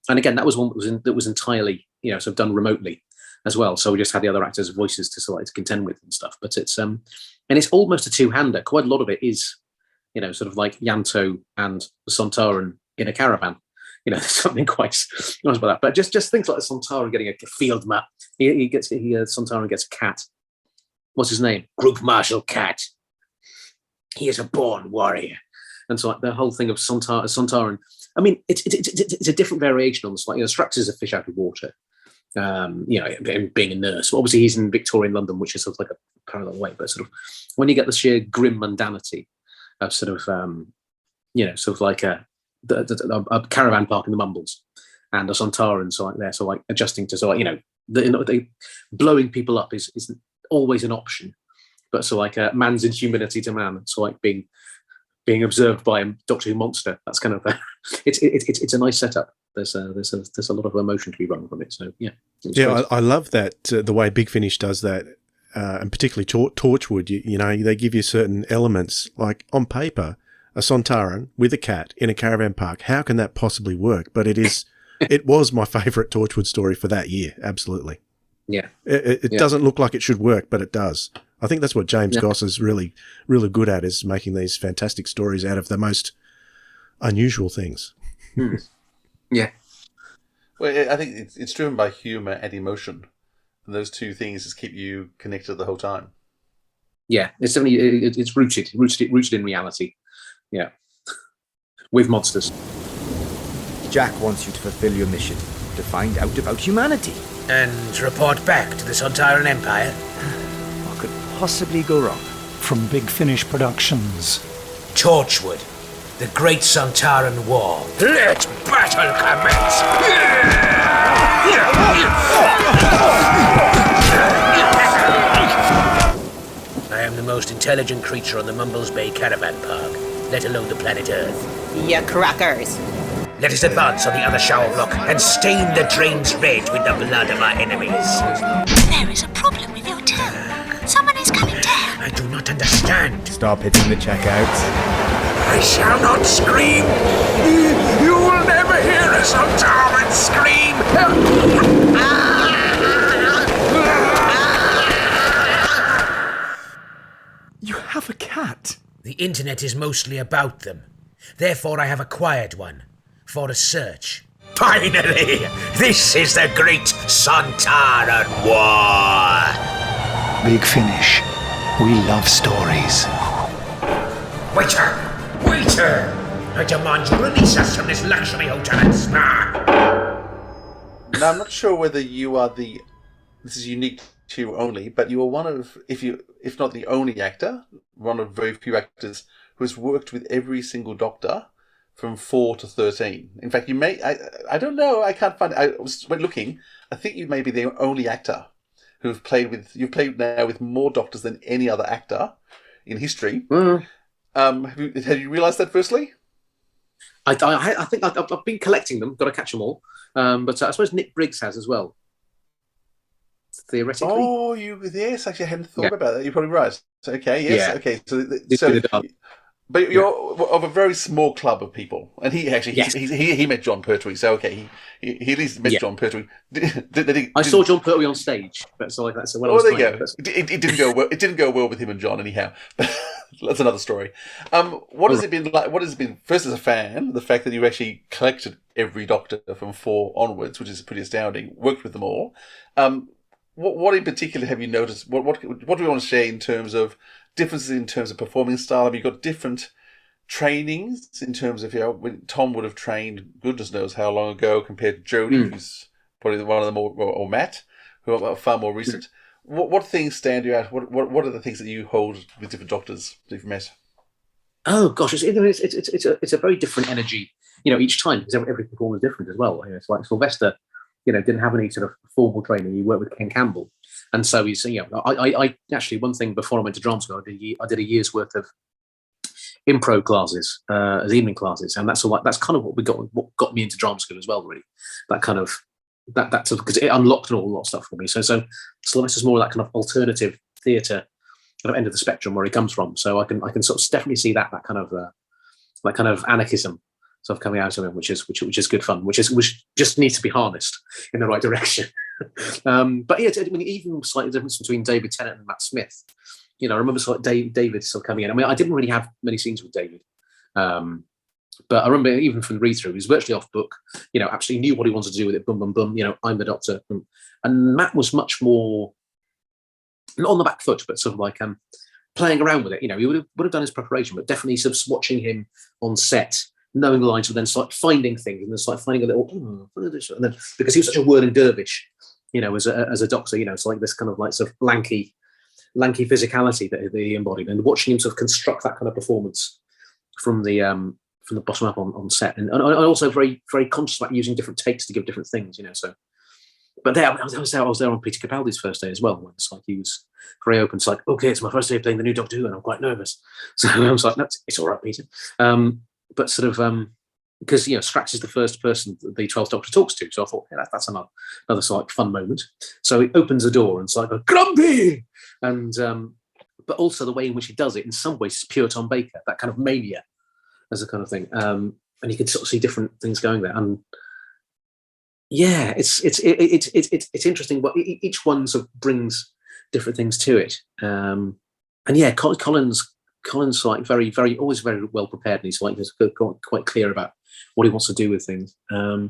Speaker 11: And again, that was one that was entirely sort of done remotely as well. So we just had the other actors' voices to sort of to contend with and stuff. But it's and it's almost a two-hander. Quite a lot of it is sort of like Yanto and the Sontaran in a caravan. There's something quite nice about that. But just things like the Sontaran getting a field map. Sontaran gets a cat. What's his name? Group Marshal Cat. He is a born warrior. And so the whole thing of Sontaran, I mean, it's a different variation on the slide. Strax is a fish out of water. Being a nurse. But obviously, he's in Victorian London, which is sort of like a parallel way. But sort of when you get the sheer grim mundanity of sort of, sort of like a caravan park in the Mumbles and a Sontaran, so like there, so like adjusting to, so like, the blowing people up is always an option. But so like man's inhumanity to man, so like being observed by a Doctor Who monster. That's kind of it's a nice setup. There's a lot of emotion to be run from it. So yeah,
Speaker 2: I love that the way Big Finish does that, and particularly Torchwood. They give you certain elements, like on paper, a Sontaran with a cat in a caravan park. How can that possibly work? But it is. It was my favourite Torchwood story for that year. Absolutely.
Speaker 11: Yeah.
Speaker 2: It doesn't look like it should work, but it does. I think that's what James Goss is really, really good at, is making these fantastic stories out of the most unusual things.
Speaker 11: Yeah.
Speaker 3: Well, I think it's driven by humour and emotion. And those two things just keep you connected the whole time.
Speaker 11: Yeah, it's definitely it's rooted in reality. Yeah, with monsters.
Speaker 1: Jack wants you to fulfill your mission, to find out about humanity.
Speaker 5: And report back to the Sontaran Empire.
Speaker 1: What could possibly go wrong?
Speaker 14: From Big Finish Productions.
Speaker 5: Torchwood, the Great Sontaran War. Let battle commence! I am the most intelligent creature on the Mumbles Bay Caravan Park, let alone the planet Earth.
Speaker 18: Ya crackers.
Speaker 5: Let us advance on the other shower block and stain the drains red with the blood of our enemies.
Speaker 9: There is a problem with your toe. Someone is coming down.
Speaker 5: I do not understand.
Speaker 1: Stop hitting the checkouts.
Speaker 5: I shall not scream.
Speaker 15: You will never hear a Sontaran scream.
Speaker 1: You have a cat.
Speaker 5: The internet is mostly about them. Therefore, I have acquired one. For a search. Finally! This is the Great Sontaran War!
Speaker 14: Big Finish. We love stories.
Speaker 5: Waiter! Waiter! I demand you release us from this luxury hotel and spa!
Speaker 3: Now, I'm not sure whether you are this is unique to you only, but you are one of, if not the only actor, one of very few actors who has worked with every single Doctor from 4 to 13. In fact, you may, I don't know, I can't find it. When looking, I think you may be the only actor you've played now with more Doctors than any other actor in history. Have you realised that, firstly?
Speaker 11: I think I've been collecting them, got to catch them all. But I suppose Nick Briggs has as well. Theoretically.
Speaker 3: Oh, yes, actually, I hadn't thought about that. You're probably right. Okay, yes,
Speaker 11: Yeah.
Speaker 3: okay. So but you're of a very small club of people, and he actually he met John Pertwee, so okay, he at least met John Pertwee.
Speaker 11: I saw John Pertwee on stage, but so like that's when I was.
Speaker 3: There you go. It didn't go well. It didn't go well with him and John, anyhow. But that's another story. What has it been like? What has it been? First, as a fan, the fact that you actually collected every Doctor from 4 onwards, which is pretty astounding. Worked with them all. What in particular have you noticed? What do we want to share in terms of differences in terms of performing style? Have you got different trainings in terms of, when Tom would have trained goodness knows how long ago compared to Jodie, who's probably one of the more, or Matt, who are far more recent. What things stand you out? What are the things that you hold with different Doctors that you've met?
Speaker 11: Oh gosh, it's a very different energy, each time, because every performer is different as well. It's like Sylvester, didn't have any sort of formal training. He worked with Ken Campbell. And so he's, I actually, one thing before I went to drama school, I did a year's worth of improv classes, as evening classes. And that's kind of what got me into drama school as well, really. That kind of, that's because it unlocked an awful lot of stuff for me. So Sylvester's more that kind of alternative theatre kind of end of the spectrum where he comes from. So I can sort of definitely see that kind of that kind of anarchism sort of coming out of him, which is good fun, which just needs to be harnessed in the right direction. But yeah, I mean, even slightly difference between David Tennant and Matt Smith. You know, I remember sort of David sort of coming in. I mean, I didn't really have many scenes with David, but I remember even from the read-through, he was virtually off book. You know, absolutely knew what he wanted to do with it. Boom, boom, boom. You know, I'm the Doctor, and Matt was much more not on the back foot, but sort of like playing around with it. You know, he would have done his preparation, but definitely sort of watching him on set, knowing the lines, but then start finding things and then start finding a little, and then because he was such a whirling dervish, you know, as a Doctor, you know, it's like this kind of like sort of lanky physicality that he embodied, and watching him sort of construct that kind of performance from the bottom up on set, and also very, very conscious about using different takes to give different things, you know. So, but there, I was there on Peter Capaldi's first day as well, when it's like he was very open. It's like, okay, it's my first day playing the new Doctor Who, and I'm quite nervous. So I was like, no, it's all right, Peter. But sort of because you know, Strax is the first person that the 12th Doctor talks to, so I thought, yeah, that's another sort of fun moment. So he opens the door and it's like, grumpy, and but also the way in which he does it, in some ways, is pure Tom Baker, that kind of mania, as a kind of thing. And you can sort of see different things going there. And yeah, it's interesting, but each one sort of brings different things to it. And yeah, Colin's like very, very, always very well prepared, and he's like quite clear about what he wants to do with things. But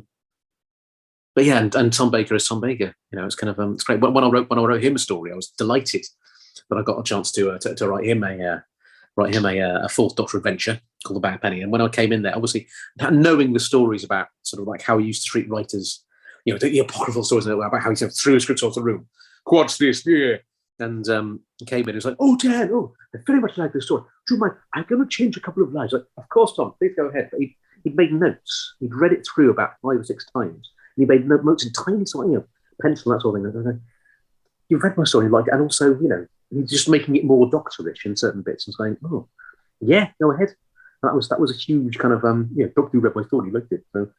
Speaker 11: yeah, and Tom Baker is Tom Baker. You know, it's kind of it's great. When I wrote him a story, I was delighted that I got a chance to write him a fourth Doctor adventure called The Bad Penny. And when I came in there, obviously knowing the stories about sort of like how he used to treat writers, you know, the apocryphal stories about how he sort of threw a script off the room. What's this? Yeah. And he came in, he was like, oh, Dan, I very much like this story. Do you mind? I'm going to change a couple of lines. Like, of course, Tom, please go ahead. But he'd made notes. He'd read it through about 5 or 6 times. And he made notes in tiny, you know, pencil, that sort of thing. You've read my story, like, and also, you know, he's just making it more doctorish in certain bits and saying, oh, yeah, go ahead. That was a huge kind of, Doctor Who read my story, he liked it. So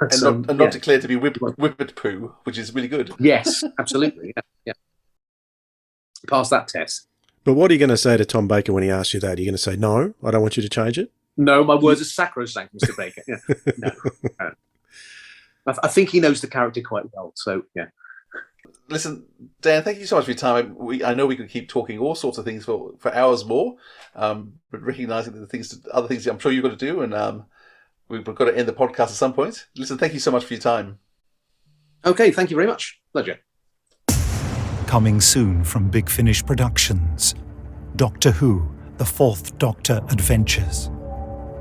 Speaker 3: and not declared to be whippet poo, which is really good.
Speaker 11: Yes, absolutely. Yeah. Pass that test.
Speaker 2: But what are you going to say to Tom Baker when he asks you that? Are you going to say, no, I don't want you to change it?
Speaker 11: No, my words are sacrosanct, Mr. Baker. Yeah. No. I think he knows the character quite well, so yeah.
Speaker 3: Listen, Dan, thank you so much for your time. I know we could keep talking all sorts of things for hours more, but recognising the other things I'm sure you've got to do, and we've got to end the podcast at some point. Listen, thank you so much for your time.
Speaker 11: Okay, thank you very much. Pleasure.
Speaker 14: Coming soon from Big Finish Productions, Doctor Who, The Fourth Doctor Adventures,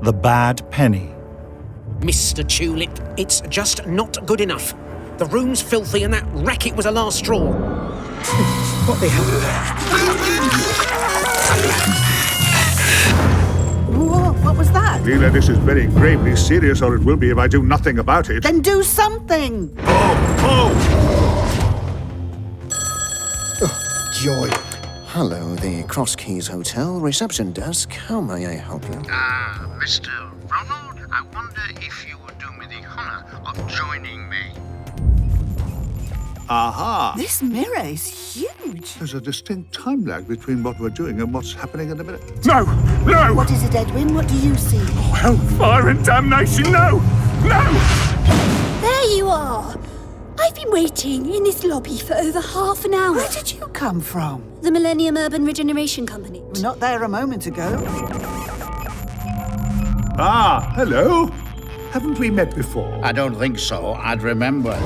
Speaker 14: The Bad Penny.
Speaker 5: Mr. Tulip, it's just not good enough. The room's filthy and that racket was a last straw.
Speaker 17: What the hell? What was that?
Speaker 15: Leela, this is very gravely serious, or it will be if I do nothing about it.
Speaker 17: Then do something!
Speaker 6: Joy. Hello, the Cross Keys Hotel reception desk. How may I help you?
Speaker 10: Mr. Ronald, I wonder if you would do me the honor of joining me.
Speaker 15: Aha!
Speaker 17: This mirror is huge.
Speaker 15: There's a distinct time lag between what we're doing and what's happening in a minute.
Speaker 10: No! No!
Speaker 17: What is it, Edwin? What do you see?
Speaker 10: Oh, hellfire and damnation! No! No!
Speaker 9: There you are. I've been waiting in this lobby for over half an hour.
Speaker 17: Where did you come from?
Speaker 9: The Millennium Urban Regeneration Company.
Speaker 17: We were not there a moment ago.
Speaker 15: Ah, hello. Haven't we met before?
Speaker 10: I don't think so. I'd remember.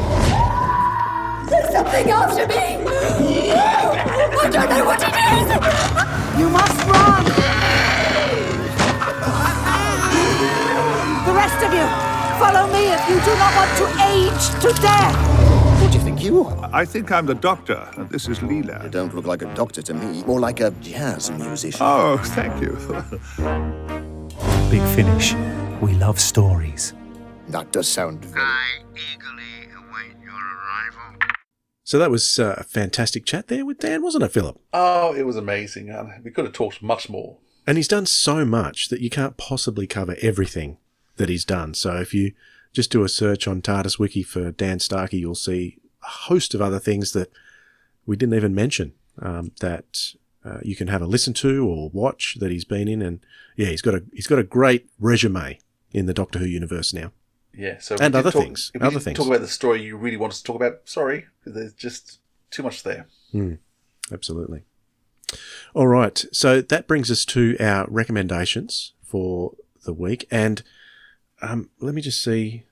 Speaker 9: There's something after me! I don't know what it is!
Speaker 17: You must run! The rest of you, follow me if you do not want to age to death!
Speaker 6: What do you think you are?
Speaker 15: I think I'm the doctor, and this is Leela.
Speaker 6: You don't look like a doctor to me. More like a jazz musician.
Speaker 15: Oh, thank you.
Speaker 14: Big Finish. We love stories.
Speaker 6: That does sound very...
Speaker 10: I eagerly await your arrival.
Speaker 2: So that was a fantastic chat there with Dan, wasn't it, Philip?
Speaker 3: Oh, it was amazing. We could have talked much more.
Speaker 2: And he's done so much that you can't possibly cover everything that he's done. So if you just do a search on TARDIS Wiki for Dan Starkey, you'll see a host of other things that we didn't even mention that you can have a listen to or watch that he's been in. And yeah, he's got a great resume in the Doctor Who universe now.
Speaker 3: Yeah, so
Speaker 2: and other
Speaker 3: things.
Speaker 2: If
Speaker 3: we didn't talk about the story you really want us to talk about, sorry, there's just too much there.
Speaker 2: Absolutely. All right, so that brings us to our recommendations for the week. And let me just see.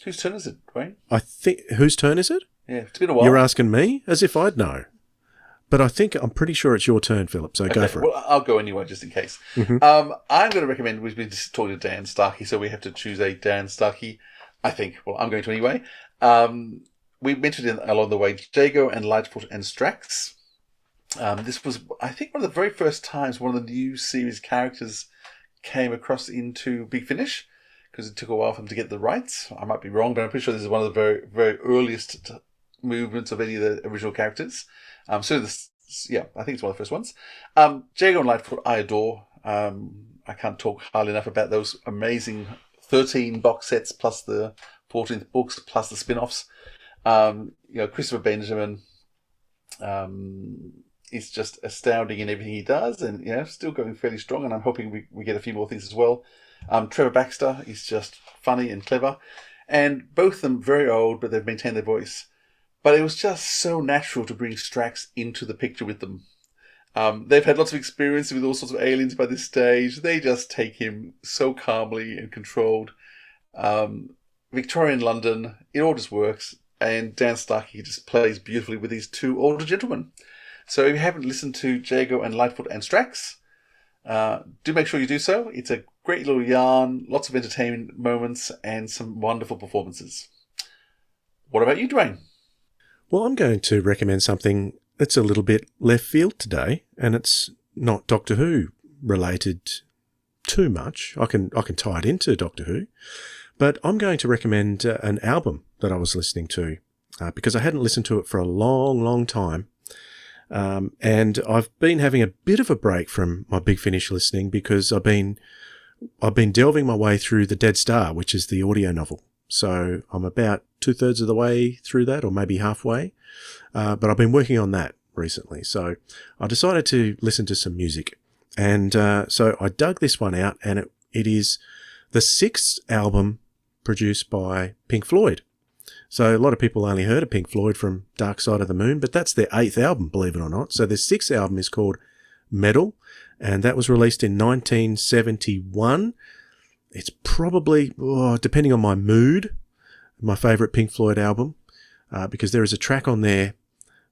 Speaker 3: Whose turn is it, Dwayne?
Speaker 2: I think whose turn is it?
Speaker 3: Yeah, it's been a while.
Speaker 2: You're asking me as if I'd know. But I'm pretty sure it's your turn, Philip, so go for it.
Speaker 3: Well, I'll go anyway, just in case.
Speaker 2: Mm-hmm.
Speaker 3: I'm going to recommend, we've been just talking to Dan Starkey, so we have to choose a Dan Starkey, I think. Well, I'm going to anyway. We mentioned along the way Jago and Lightfoot and Strax. This was, I think, one of the very first times one of the new series characters came across into Big Finish, because it took a while for them to get the rights. I might be wrong, but I'm pretty sure this is one of the very, very earliest movements of any of the original characters. I think it's one of the first ones. Jago and Lightfoot, I adore. I can't talk highly enough about those amazing 13 box sets plus the 14th books plus the spin-offs. Christopher Benjamin is just astounding in everything he does, and still going fairly strong. And I'm hoping we get a few more things as well. Trevor Baxter is just funny and clever, and both of them very old, but they've maintained their voice. But it was just so natural to bring Strax into the picture with them. They've had lots of experience with all sorts of aliens by this stage. They just take him so calmly and controlled. Victorian London, it all just works. And Dan Starkey just plays beautifully with these two older gentlemen. So if you haven't listened to Jago and Lightfoot and Strax, do make sure you do so. It's a great little yarn, lots of entertainment moments, and some wonderful performances. What about you, Dwayne?
Speaker 2: Well, I'm going to recommend something that's a little bit left field today, and it's not Doctor Who related too much. I can tie it into Doctor Who, but I'm going to recommend an album that I was listening to because I hadn't listened to it for a long, long time. And I've been having a bit of a break from my Big Finish listening because I've been delving my way through The Dead Star, which is the audio novel. So I'm about 2/3 of the way through that, or maybe halfway. But I've been working on that recently. So I decided to listen to some music. And so I dug this one out, and it is the 6th album produced by Pink Floyd. So a lot of people only heard of Pink Floyd from Dark Side of the Moon, but that's their 8th album, believe it or not. So their 6th album is called Metal, and that was released in 1971. It's probably, depending on my mood, my favourite Pink Floyd album, because there is a track on there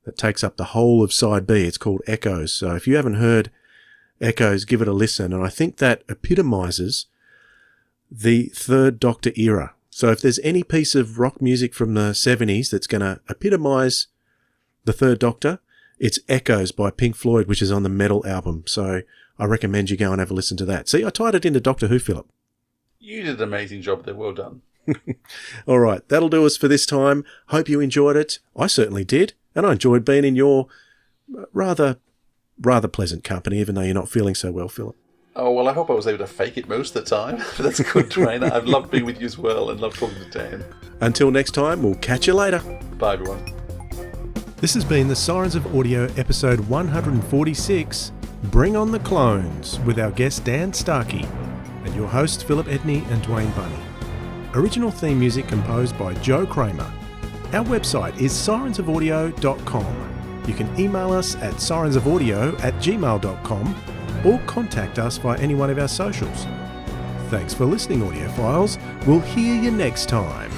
Speaker 2: that takes up the whole of side B. It's called Echoes. So if you haven't heard Echoes, give it a listen. And I think that epitomises the Third Doctor era. So if there's any piece of rock music from the 70s that's going to epitomise the Third Doctor, it's Echoes by Pink Floyd, which is on the Metal album. So I recommend you go and have a listen to that. See, I tied it into Doctor Who, Philip.
Speaker 3: You did an amazing job there. Well done.
Speaker 2: All right, that'll do us for this time. Hope you enjoyed it. I certainly did, and I enjoyed being in your rather pleasant company, even though you're not feeling so well, Philip.
Speaker 3: Oh, well, I hope I was able to fake it most of the time. But that's good, Dwayne. I've loved being with you as well, and loved talking to Dan.
Speaker 2: Until next time, we'll catch you later.
Speaker 3: Bye, everyone.
Speaker 2: This has been the Sirens of Audio, episode 146, Bring on the Clones, with our guest Dan Starkey, and your hosts Philip Edney and Dwayne Bunny. Original theme music composed by Joe Kramer. Our website is sirensofaudio.com. You can email us at sirensofaudio@gmail.com or contact us via any one of our socials. Thanks for listening, audiophiles. We'll hear you next time.